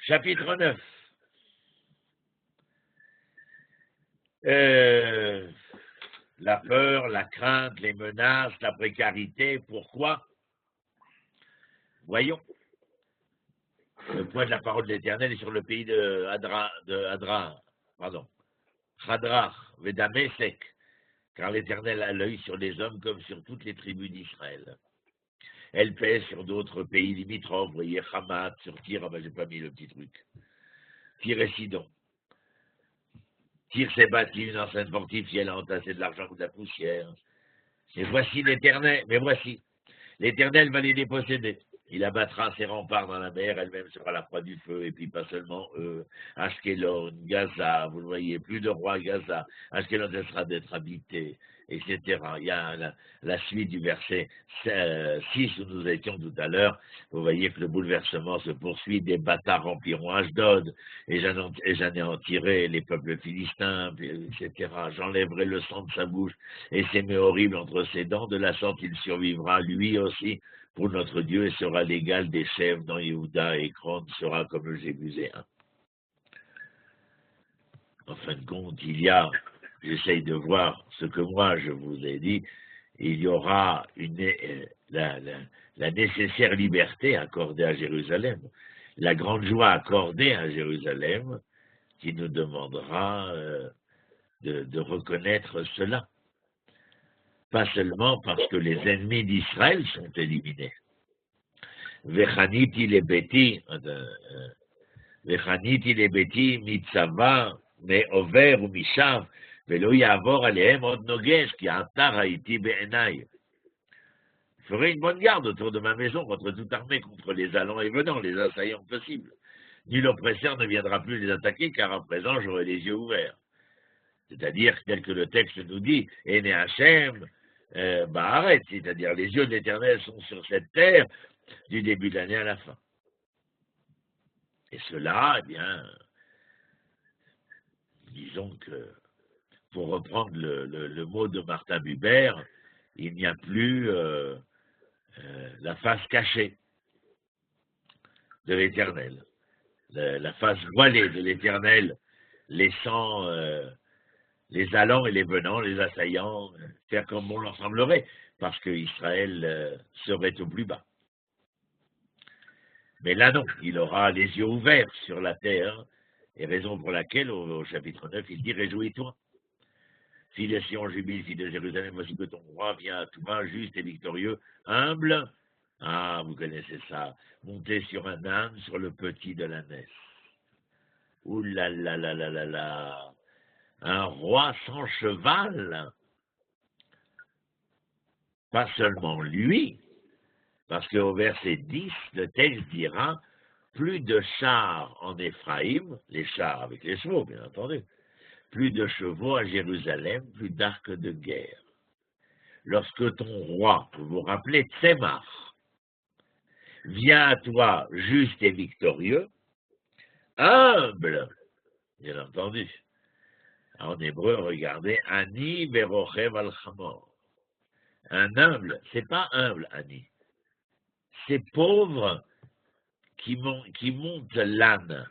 Chapitre 9. La peur, la crainte, les menaces, la précarité. Pourquoi? Voyons. Le point de la parole de l'Éternel est sur le pays de Hadrach, Vedamesek, car l'Éternel a l'œil sur les hommes comme sur toutes les tribus d'Israël. Elle pèse sur d'autres pays limitrophes, vous voyez, Hamat, sur Tyr, j'ai pas mis le petit truc. Tyr et Sidon. Tyr s'est bâti une enceinte fortifiée, elle a entassé de l'argent ou de la poussière. Et voici l'Éternel, mais voici, l'Éternel va les déposséder. il abattra ses remparts dans la mer, elle-même sera la proie du feu, et puis pas seulement eux, Ashkelon, Gaza, vous le voyez, plus de roi Gaza, Ashkelon cessera d'être habité, etc. Il y a la suite du verset 6 où nous étions tout à l'heure, vous voyez que le bouleversement se poursuit, des bâtards rempliront Ashdod, et j'anéantirai les peuples philistins, etc. J'enlèverai le sang de sa bouche, et ses mets horribles entre ses dents, de la sorte il survivra lui aussi, pour notre Dieu, et sera l'égal des chefs dans Yehuda, et Ekron sera comme le Jébuséen. En fin de compte, j'essaye de voir ce que moi je vous ai dit, il y aura la nécessaire liberté accordée à Jérusalem, la grande joie accordée à Jérusalem, qui nous demandera de reconnaître cela. Pas seulement parce que les ennemis d'Israël sont éliminés. Vechaniti lebeti mitzava me'over u'mishav velo ya'avor alehem od nogesh ki atar haiti be'enai. Je ferai une bonne garde autour de ma maison contre toute armée, contre les allants et venants, les assaillants possibles. Nul oppresseur ne viendra plus les attaquer, car à présent j'aurai les yeux ouverts. C'est-à-dire, tel que le texte nous dit, Ene Hashem, Ba'aret, c'est-à-dire les yeux de l'Éternel sont sur cette terre du début de l'année à la fin. Et cela, eh bien, disons que, pour reprendre le mot de Martin Buber, il n'y a plus la face cachée de l'Éternel, la face voilée de l'Éternel, laissant les allants et les venants, les assaillants, faire comme on leur semblerait, parce que Israël serait au plus bas. Mais là non, il aura les yeux ouverts sur la terre, et raison pour laquelle, au chapitre 9, il dit « Réjouis-toi, fille de Sion, jubile, fille de Jérusalem, voici que ton roi vient à toi, juste et victorieux, humble. » Ah, vous connaissez ça, monter sur un âne, sur le petit de l'ânesse. Ouh là là là là là là, un roi sans cheval. Pas seulement lui, parce qu'au verset 10, le texte dira « Plus de chars en Éphraïm », les chars avec les chevaux, bien entendu, plus de chevaux à Jérusalem, plus d'arcs de guerre. Lorsque ton roi, vous vous rappelez, Tsemar, vient à toi juste et victorieux, humble, bien entendu. En hébreu, regardez, Ani verochev al chamor. Un humble, c'est pas humble, Ani. C'est pauvre qui monte l'âne.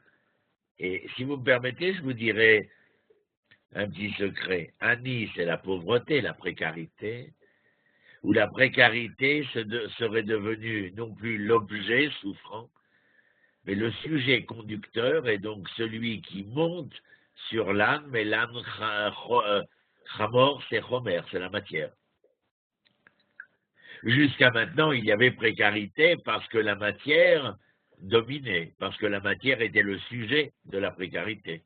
Et si vous me permettez, je vous dirai un petit secret. Ani, c'est la pauvreté, la précarité, où la précarité serait devenue non plus l'objet souffrant, mais le sujet conducteur, et donc celui qui monte sur l'âne, mais l'âne chamor, c'est chomer, c'est la matière. Jusqu'à maintenant, il y avait précarité parce que la matière dominait, parce que la matière était le sujet de la précarité.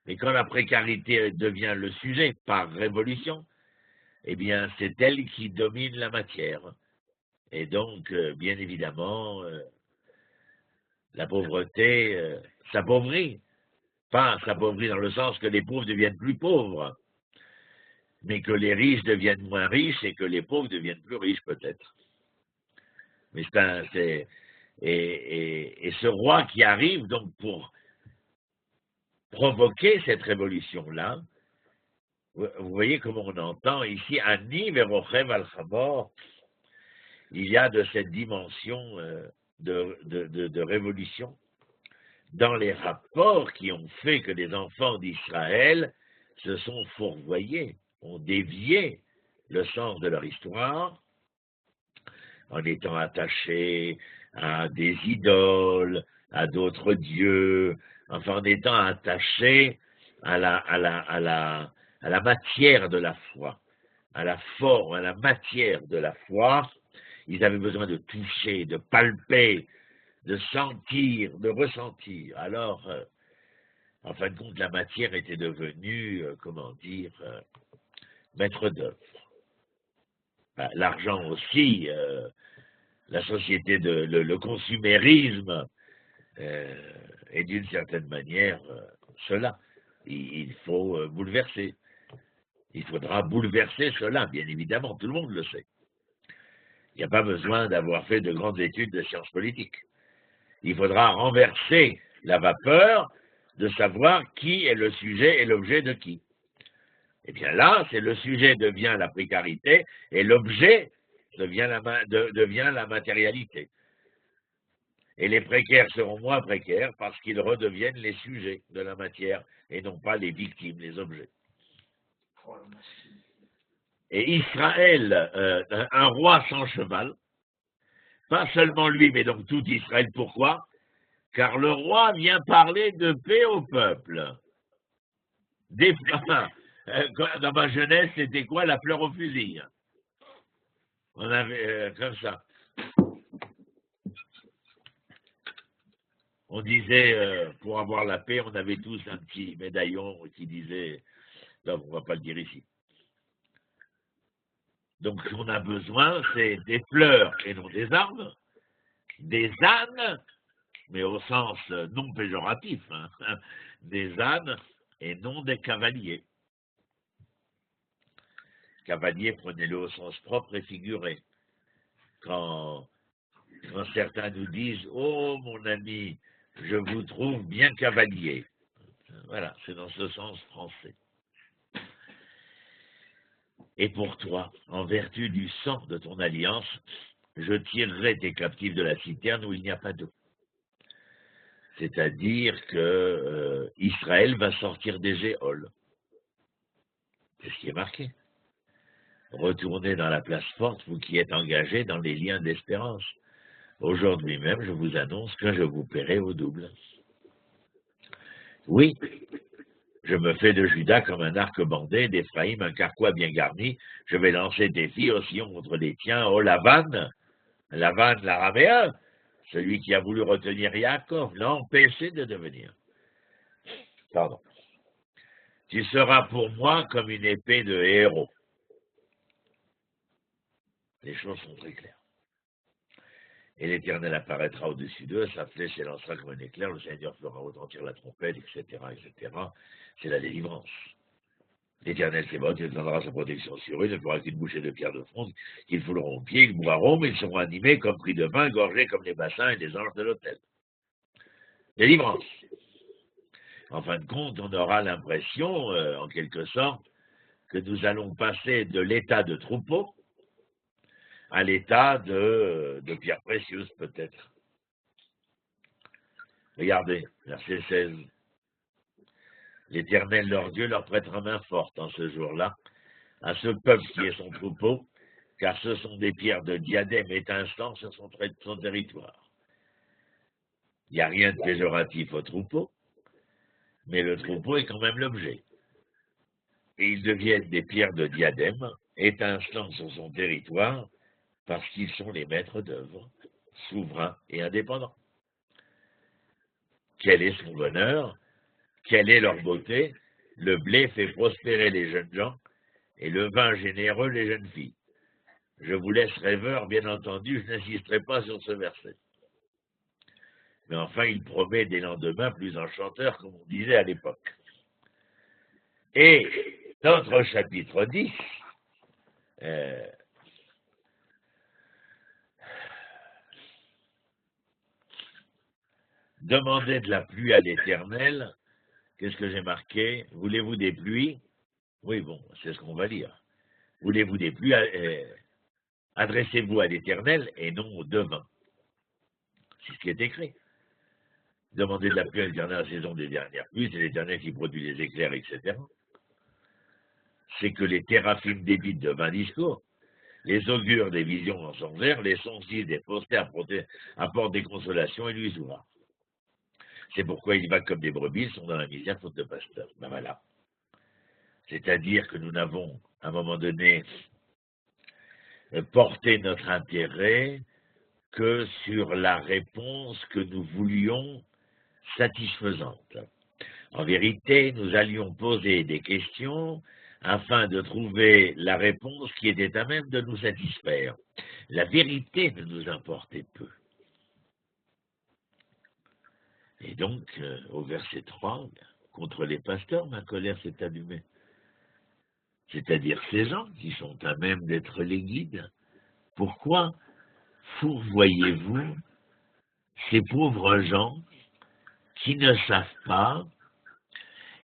Mais quand la précarité devient le sujet par révolution, eh bien, c'est elle qui domine la matière. Et donc, bien évidemment, la pauvreté s'appauvrit. Pas s'appauvrit dans le sens que les pauvres deviennent plus pauvres, mais que les riches deviennent moins riches et que les pauvres deviennent plus riches peut-être. Mais et ce roi qui arrive donc pour provoquer cette révolution-là, vous voyez comment on entend ici, Ani verochev al chamor, il y a de cette dimension de révolution dans les rapports qui ont fait que les enfants d'Israël se sont fourvoyés, ont dévié le sens de leur histoire en étant attachés à des idoles, à d'autres dieux, enfin en étant attachés à la matière de la foi, à la forme, à la matière de la foi. Ils avaient besoin de toucher, de palper, de sentir, de ressentir. Alors, en fin de compte, la matière était devenue, maître d'œuvre. L'argent aussi la société, le consumérisme est d'une certaine manière cela. Il faut bouleverser. Il faudra bouleverser cela, bien évidemment, tout le monde le sait. Il n'y a pas besoin d'avoir fait de grandes études de sciences politiques. Il faudra renverser la vapeur de savoir qui est le sujet et l'objet de qui. Et bien là, c'est le sujet devient la précarité et l'objet devient la matérialité. Et les précaires seront moins précaires parce qu'ils redeviennent les sujets de la matière et non pas les victimes, les objets. Et Israël, un roi sans cheval, pas seulement lui, mais donc tout Israël, pourquoi? Car le roi vient parler de paix au peuple. Dans ma jeunesse, c'était quoi la fleur au fusil? On avait comme ça. On disait, pour avoir la paix, on avait tous un petit médaillon qui disait, non, on ne va pas le dire ici. Donc, ce qu'on a besoin, c'est des fleurs et non des arbres, des ânes, mais au sens non péjoratif, hein, des ânes et non des cavaliers. Cavalier, prenez-le au sens propre et figuré. Quand certains nous disent « Oh, mon ami, je vous trouve bien cavalier ». Voilà, c'est dans ce sens français. Et pour toi, en vertu du sang de ton alliance, je tirerai tes captifs de la citerne où il n'y a pas d'eau. C'est-à-dire que Israël va sortir des géoles. C'est ce qui est marqué. Retournez dans la place forte, vous qui êtes engagés dans les liens d'espérance. Aujourd'hui même, je vous annonce que je vous paierai au double. Oui, je me fais de Judas comme un arc bandé, d'Éphraïm un carquois bien garni. Je vais lancer des filles au sillon contre les tiens. Oh, Lavan, l'araméen, celui qui a voulu retenir Yaakov, l'a empêché de devenir. Pardon. Tu seras pour moi comme une épée de héros. Les choses sont très claires. Et l'Éternel apparaîtra au-dessus d'eux, sa flèche s'élancera comme un éclair, le Seigneur fera retentir la trompette, etc., etc. C'est la délivrance. L'Éternel Tsebaoth, il donnera sa protection sur eux, ne fera qu'une bouchée de pierre de fronde, qu'ils fouleront aux pieds, ils boiront, mais ils seront animés comme pris de vin, gorgés comme les bassins et les anges de l'autel. Délivrance. En fin de compte, on aura l'impression, en quelque sorte, que nous allons passer de l'état de troupeau à l'état de pierres précieuses, peut-être. Regardez, verset 16. L'Éternel, leur Dieu, leur prêtera main forte en ce jour-là, à ce peuple qui est son troupeau, car ce sont des pierres de diadème étincelant sur son territoire. Il n'y a rien de péjoratif au troupeau, mais le troupeau est quand même l'objet. Et ils deviennent des pierres de diadème étincelant sur son territoire, parce qu'ils sont les maîtres d'œuvre, souverains et indépendants. Quel est son bonheur? Quelle est leur beauté? Le blé fait prospérer les jeunes gens et le vin généreux les jeunes filles. Je vous laisse rêveur, bien entendu, je n'insisterai pas sur ce verset. Mais enfin, il promet des lendemains plus enchanteurs, comme on disait à l'époque. Et notre chapitre 10, demandez de la pluie à l'Éternel. Qu'est-ce que j'ai marqué? Voulez-vous des pluies? Oui, bon, c'est ce qu'on va lire. Voulez-vous des pluies? Adressez-vous à l'Éternel et non au devin. C'est ce qui est écrit. Demandez de la pluie à l'Éternel à la saison des dernières pluies, c'est l'Éternel qui produit les éclairs, etc. C'est que les théraphim débitent de 20 discours, les augures des visions en son verre, les songes des faussetés apportent des consolations et illusoires. C'est pourquoi ils vaguent comme des brebis, ils sont dans la misère faute de pasteur. Ben voilà. C'est-à-dire que nous n'avons, à un moment donné, porté notre intérêt que sur la réponse que nous voulions satisfaisante. En vérité, nous allions poser des questions afin de trouver la réponse qui était à même de nous satisfaire. la vérité ne nous importait peu. Et donc, au verset 3, contre les pasteurs, ma colère s'est allumée. C'est-à-dire ces gens qui sont à même d'être les guides. Pourquoi fourvoyez-vous ces pauvres gens qui ne savent pas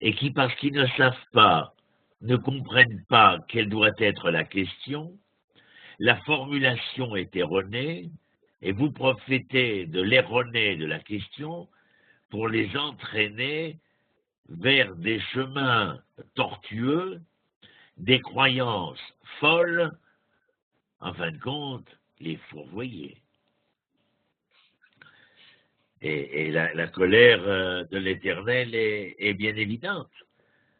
et qui, parce qu'ils ne savent pas, ne comprennent pas quelle doit être la question, la formulation est erronée, et vous profitez de l'erroné de la question pour les entraîner vers des chemins tortueux, des croyances folles, en fin de compte, les fourvoyer. Et la colère de l'Éternel est bien évidente.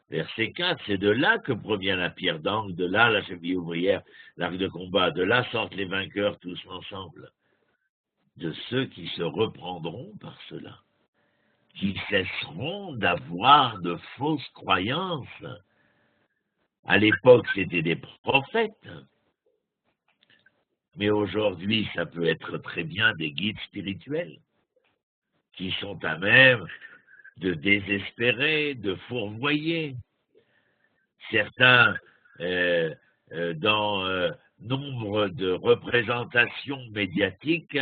Verset 4, c'est de là que provient la pierre d'angle, de là la cheville ouvrière, l'arc de combat, de là sortent les vainqueurs tous ensemble, de ceux qui se reprendront par cela, qui cesseront d'avoir de fausses croyances. À l'époque, c'était des prophètes, mais aujourd'hui, ça peut être très bien des guides spirituels qui sont à même de désespérer, de fourvoyer. Certains, dans nombre de représentations médiatiques,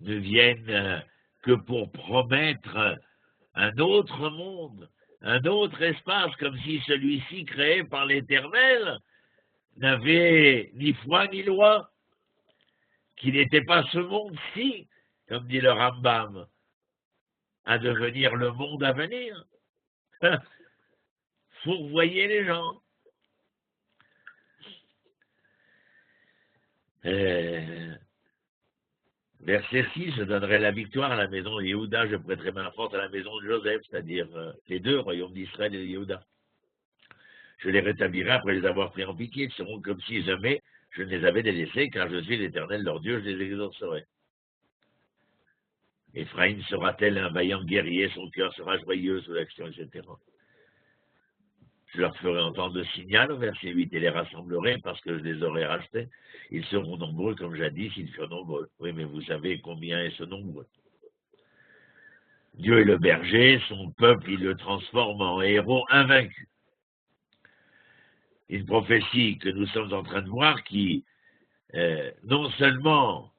ne viennent que pour promettre un autre monde, un autre espace, comme si celui-ci créé par l'Éternel n'avait ni foi ni loi, qu'il n'était pas ce monde-ci, comme dit le Rambam, à devenir le monde à venir. Fourvoyer les gens. Verset 6, je donnerai la victoire à la maison de Yehuda, je prêterai main forte à la maison de Joseph, c'est-à-dire les deux royaumes d'Israël et de Yehuda. Je les rétablirai après les avoir pris en piqué, ils seront comme si jamais je ne les avais délaissés, car je suis l'Éternel leur Dieu, je les exaucerai. Éphraïm sera-t-elle un vaillant guerrier, son cœur sera joyeux sous l'action, etc. Je leur ferai entendre le signal au verset 8 et les rassemblerai parce que je les aurai rachetés. Ils seront nombreux comme jadis, ils furent nombreux. Oui, mais vous savez combien est ce nombre. Dieu est le berger, son peuple, il le transforme en héros invaincus. Une prophétie que nous sommes en train de voir qui, non seulement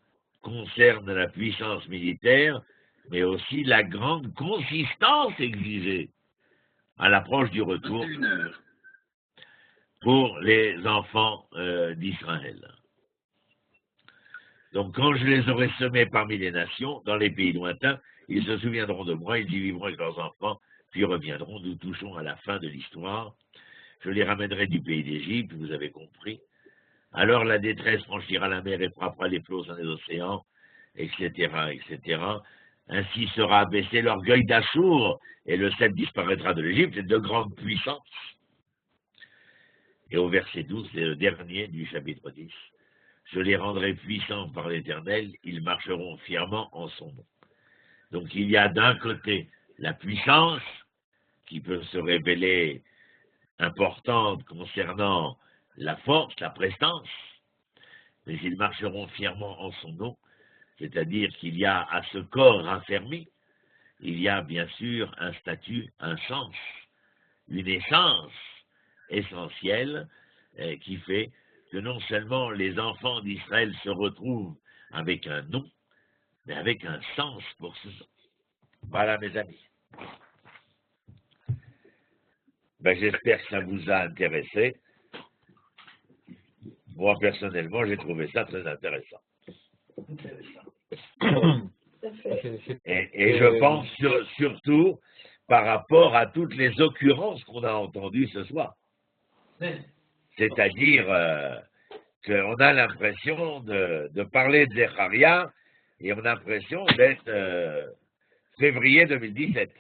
concerne la puissance militaire, mais aussi la grande consistance exigée à l'approche du retour pour les enfants d'Israël. Donc, quand je les aurai semés parmi les nations, dans les pays lointains, ils se souviendront de moi, ils y vivront avec leurs enfants, puis reviendront, nous touchons à la fin de l'histoire. Je les ramènerai du pays d'Égypte, vous avez compris. Alors la détresse franchira la mer et frappera les flots dans les océans, etc., etc. Ainsi sera abaissé l'orgueil d'Assour, et le sceptre disparaîtra de l'Égypte, et de grandes puissances. Et au verset 12, c'est le dernier du chapitre 10. Je les rendrai puissants par l'Éternel, ils marcheront fièrement en son nom. Donc il y a d'un côté la puissance, qui peut se révéler importante concernant la force, la prestance, mais ils marcheront fièrement en son nom, c'est-à-dire qu'il y a à ce corps raffermi, il y a bien sûr un statut, un sens, une essence essentielle qui fait que non seulement les enfants d'Israël se retrouvent avec un nom, mais avec un sens pour ce nom. Voilà mes amis. J'espère que ça vous a intéressé. Moi, personnellement, j'ai trouvé ça très intéressant. Et je pense surtout par rapport à toutes les occurrences qu'on a entendues ce soir. C'est-à-dire qu'on a l'impression de parler de Zecharia et on a l'impression d'être février 2017.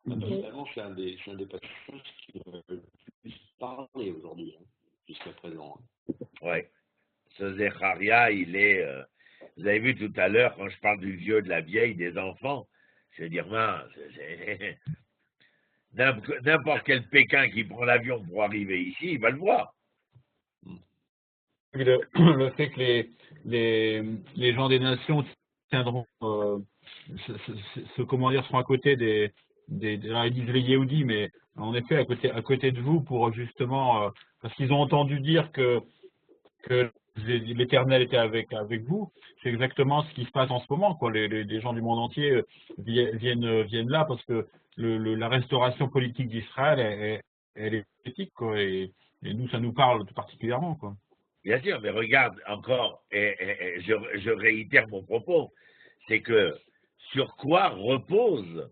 Finalement, c'est un des passages qui aurait le plus parlé aujourd'hui, jusqu'à présent. Oui. Ce Zecharia, il est... vous avez vu tout à l'heure, quand je parle du vieux, de la vieille, des enfants, je veux dire, n'importe quel Pékin qui prend l'avion pour arriver ici, il va le voir. le fait que les gens des nations tiendront, comment dire, seront à côté alors ils disent les Yéhoudis, mais en effet à côté de vous pour justement, parce qu'ils ont entendu dire que l'Éternel était avec vous. C'est exactement ce qui se passe en ce moment, quoi. Les gens du monde entier viennent là parce que la restauration politique d'Israël, elle est politique, quoi, et nous, ça nous parle tout particulièrement, quoi. Bien sûr, mais regarde encore, et je réitère mon propos, c'est que sur quoi repose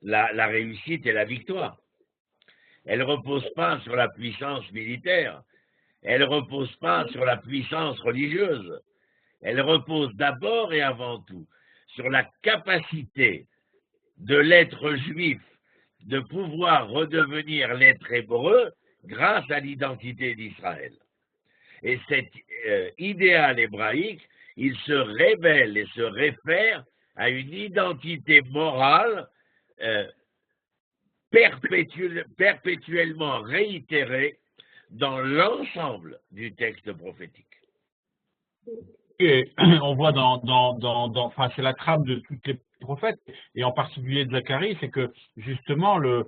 la réussite et la victoire? Elle ne repose pas sur la puissance militaire, elle ne repose pas sur la puissance religieuse, elle repose d'abord et avant tout sur la capacité de l'être juif de pouvoir redevenir l'être hébreu grâce à l'identité d'Israël. Et cet idéal hébraïque, il se révèle et se réfère à une identité morale perpétuellement réitérée dans l'ensemble du texte prophétique. Et on voit enfin, c'est la trame de tous les prophètes, et en particulier de Zacharie, c'est que justement le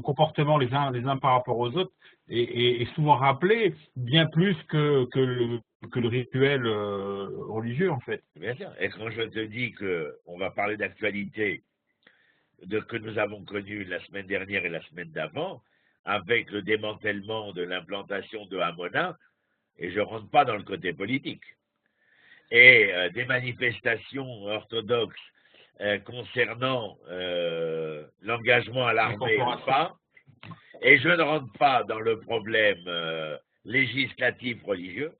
comportement les uns par rapport aux autres est souvent rappelé bien plus que le rituel religieux, en fait. Bien sûr. Et quand je te dis qu'on va parler d'actualité que nous avons connue la semaine dernière et la semaine d'avant, avec le démantèlement de l'implantation de Hamona, et je ne rentre pas dans le côté politique, et des manifestations orthodoxes concernant l'engagement à l'armée ou pas, et je ne rentre pas dans le problème législatif religieux,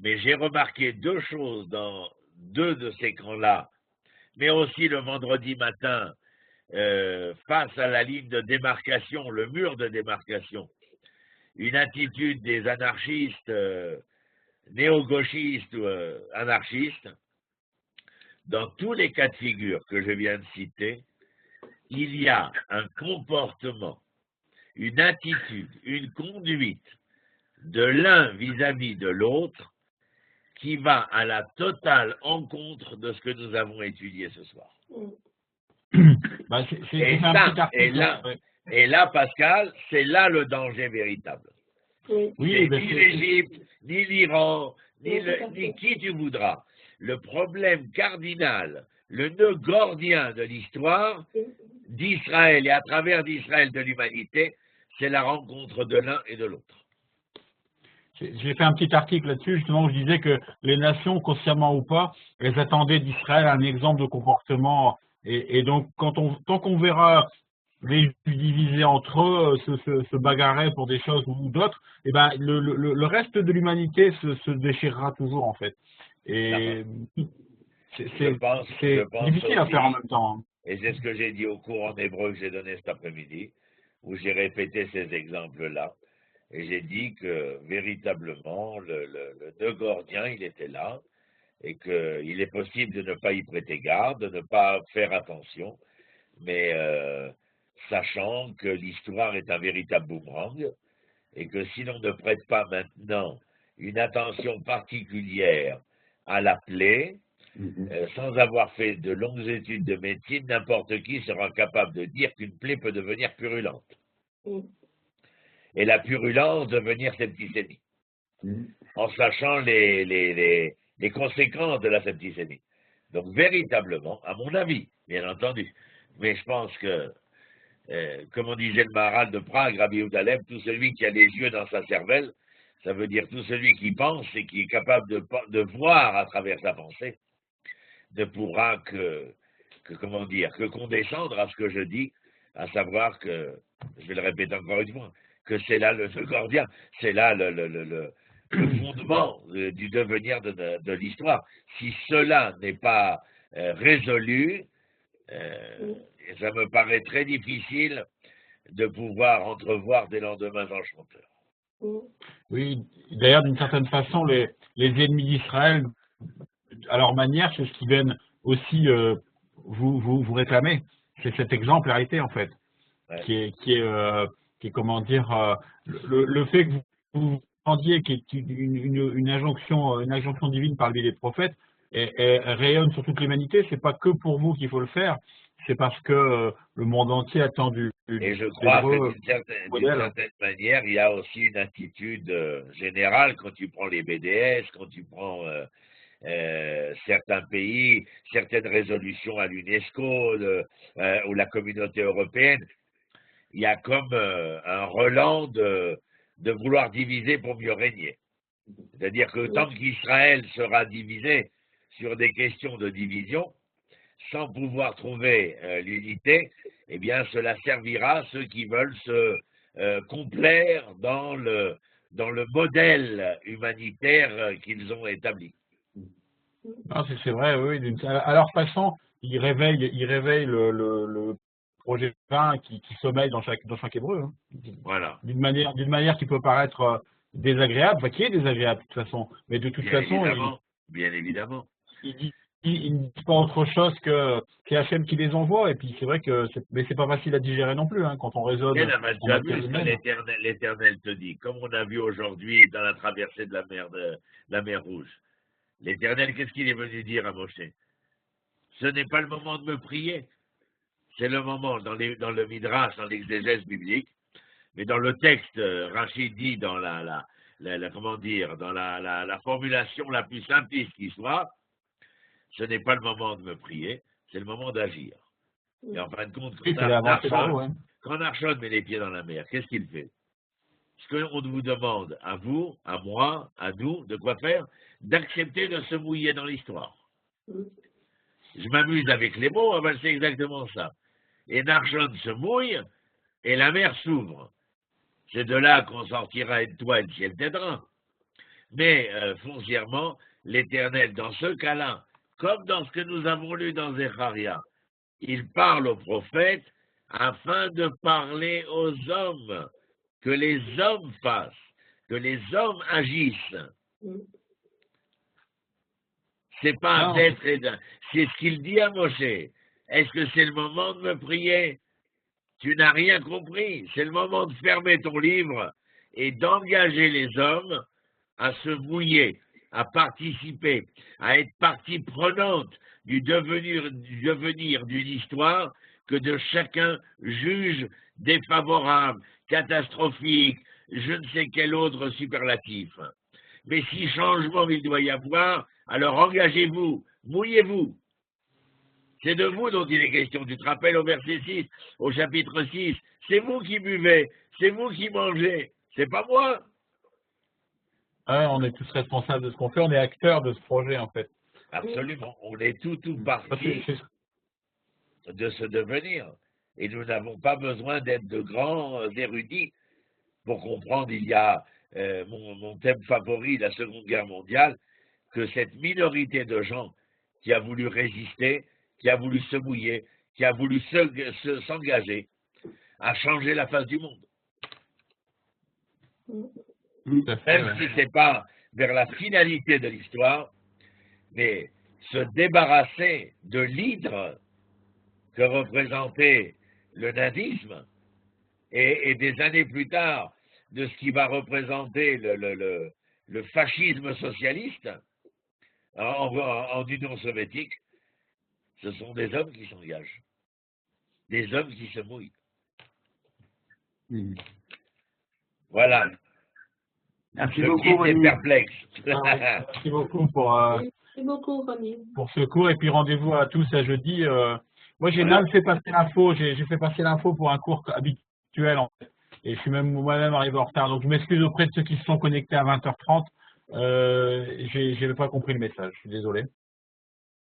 mais j'ai remarqué deux choses dans deux de ces camps-là, mais aussi le vendredi matin, face à la ligne de démarcation, le mur de démarcation, une attitude des anarchistes, néo-gauchistes ou anarchistes. Dans tous les cas de figure que je viens de citer, il y a un comportement, une attitude, une conduite de l'un vis-à-vis de l'autre qui va à la totale encontre de ce que nous avons étudié ce soir. Bah, et là, Pascal, c'est là le danger véritable. Oui, ni l'Égypte, ni l'Iran, ni qui tu voudras. Le problème cardinal, le nœud gordien de l'histoire d'Israël et à travers d'Israël de l'humanité, c'est la rencontre de l'un et de l'autre. J'ai fait un petit article là-dessus, justement, où je disais que les nations, consciemment ou pas, elles attendaient d'Israël un exemple de comportement. Et donc, tant qu'on verra les Juifs divisés entre eux, se bagarrer pour des choses ou d'autres, et ben le reste de l'humanité se déchirera toujours, en fait. Et c'est difficile à faire en même temps. Et c'est ce que j'ai dit au cours en hébreu que j'ai donné cet après-midi, où j'ai répété ces exemples-là. Et j'ai dit que véritablement, le nœud gordien, il était là, et qu'il est possible de ne pas y prêter garde, de ne pas faire attention, mais sachant que l'histoire est un véritable boomerang, et que si l'on ne prête pas maintenant une attention particulière à la plaie, sans avoir fait de longues études de médecine, n'importe qui sera capable de dire qu'une plaie peut devenir purulente. Et la purulence devenir septicémie, en sachant les conséquences de la septicémie. Donc véritablement, à mon avis, bien entendu, mais je pense que, comme on disait le Maharal de Prague, Rabbi Yehuda, tout celui qui a les yeux dans sa cervelle, ça veut dire tout celui qui pense et qui est capable de voir à travers sa pensée, ne pourra que condescendre à ce que je dis, à savoir que, je vais le répéter encore une fois, que c'est là le gordien, c'est là le fondement du devenir de l'histoire. Si cela n'est pas résolu, ça me paraît très difficile de pouvoir entrevoir des lendemains enchanteurs. Oui, d'ailleurs, d'une certaine façon, les ennemis d'Israël, à leur manière, c'est ce qui viennent aussi vous réclamer. C'est cette exemplarité, en fait, qui est comment dire, le fait que vous incendier, qui est une injonction divine par le biais des prophètes, et rayonne sur toute l'humanité, c'est pas que pour vous qu'il faut le faire, c'est parce que le monde entier attend Et je crois que d'une certaine manière, il y a aussi une attitude générale quand tu prends les BDS, quand tu prends certains pays, certaines résolutions à l'UNESCO ou la communauté européenne. Il y a comme un relent de vouloir diviser pour mieux régner. C'est-à-dire que tant qu'Israël sera divisé sur des questions de division, sans pouvoir trouver l'unité, eh bien cela servira à ceux qui veulent se complaire dans le modèle humanitaire qu'ils ont établi. C'est vrai, oui. À leur façon, ils réveillent le projet divin qui sommeille dans chaque hébreu. Hein. Voilà. D'une manière qui peut paraître désagréable, enfin qui est désagréable de toute façon, mais de toute façon, bien évidemment. Ils ne disent pas autre chose que c'est Hachem qui les envoie, et puis c'est vrai que c'est pas facile à digérer non plus, hein, quand on raisonne. Tu as vu ce que l'Éternel te dit, comme on a vu aujourd'hui dans la traversée de la mer Rouge. L'Éternel, qu'est-ce qu'il est venu dire à Moshe? Ce n'est pas le moment de me prier. C'est le moment, dans le Midrash, dans l'exégèse biblique, mais dans le texte, Rachid dit dans la formulation la plus simpliste qui soit, ce n'est pas le moment de me prier, c'est le moment d'agir. Et en fin de compte, quand Narshon met les pieds dans la mer, qu'est-ce qu'il fait? Ce qu'on vous demande, à vous, à moi, à nous, de quoi faire? D'accepter de se mouiller dans l'histoire. Je m'amuse avec les mots, c'est exactement ça. Et Narshon se mouille, et la mer s'ouvre. C'est de là qu'on sortira et toi et le ciel t'aidera. Mais foncièrement, l'Éternel, dans ce cas-là, comme dans ce que nous avons lu dans Zecharia, il parle aux prophètes afin de parler aux hommes, que les hommes fassent, que les hommes agissent. C'est pas d'être, c'est ce qu'il dit à Moshe. Est-ce que c'est le moment de me prier? Tu n'as rien compris. C'est le moment de fermer ton livre et d'engager les hommes à se mouiller, à participer, à être partie prenante du devenir d'une histoire que de chacun juge défavorable, catastrophique, je ne sais quel autre superlatif. Mais si changement il doit y avoir, alors engagez-vous, mouillez-vous. C'est de vous dont il est question. Tu te rappelles au verset 6, au chapitre 6, c'est vous qui buvez, c'est vous qui mangez, c'est pas moi. On est tous responsables de ce qu'on fait, on est acteurs de ce projet en fait. Absolument, on est tout partie de ce devenir. Et nous n'avons pas besoin d'être de grands érudits pour comprendre. Il y a mon thème favori, la Seconde Guerre mondiale, que cette minorité de gens qui a voulu résister, qui a voulu se mouiller, qui a voulu s'engager, a changé la face du monde. Même si ce n'est pas vers la finalité de l'histoire, mais se débarrasser de l'hydre que représentait le nazisme et des années plus tard de ce qui va représenter le fascisme socialiste en Union soviétique, ce sont des hommes qui s'engagent, des hommes qui se mouillent. Voilà. Merci beaucoup, Rami. Perplexe. Merci beaucoup pour ce cours et puis rendez-vous à tous à jeudi. Moi, j'ai mal fait passer l'info. J'ai fait passer l'info pour un cours habituel en fait. Et je suis même moi-même arrivé en retard. Donc, je m'excuse auprès de ceux qui se sont connectés à 20h30. Je n'avais pas compris le message. Je suis désolé.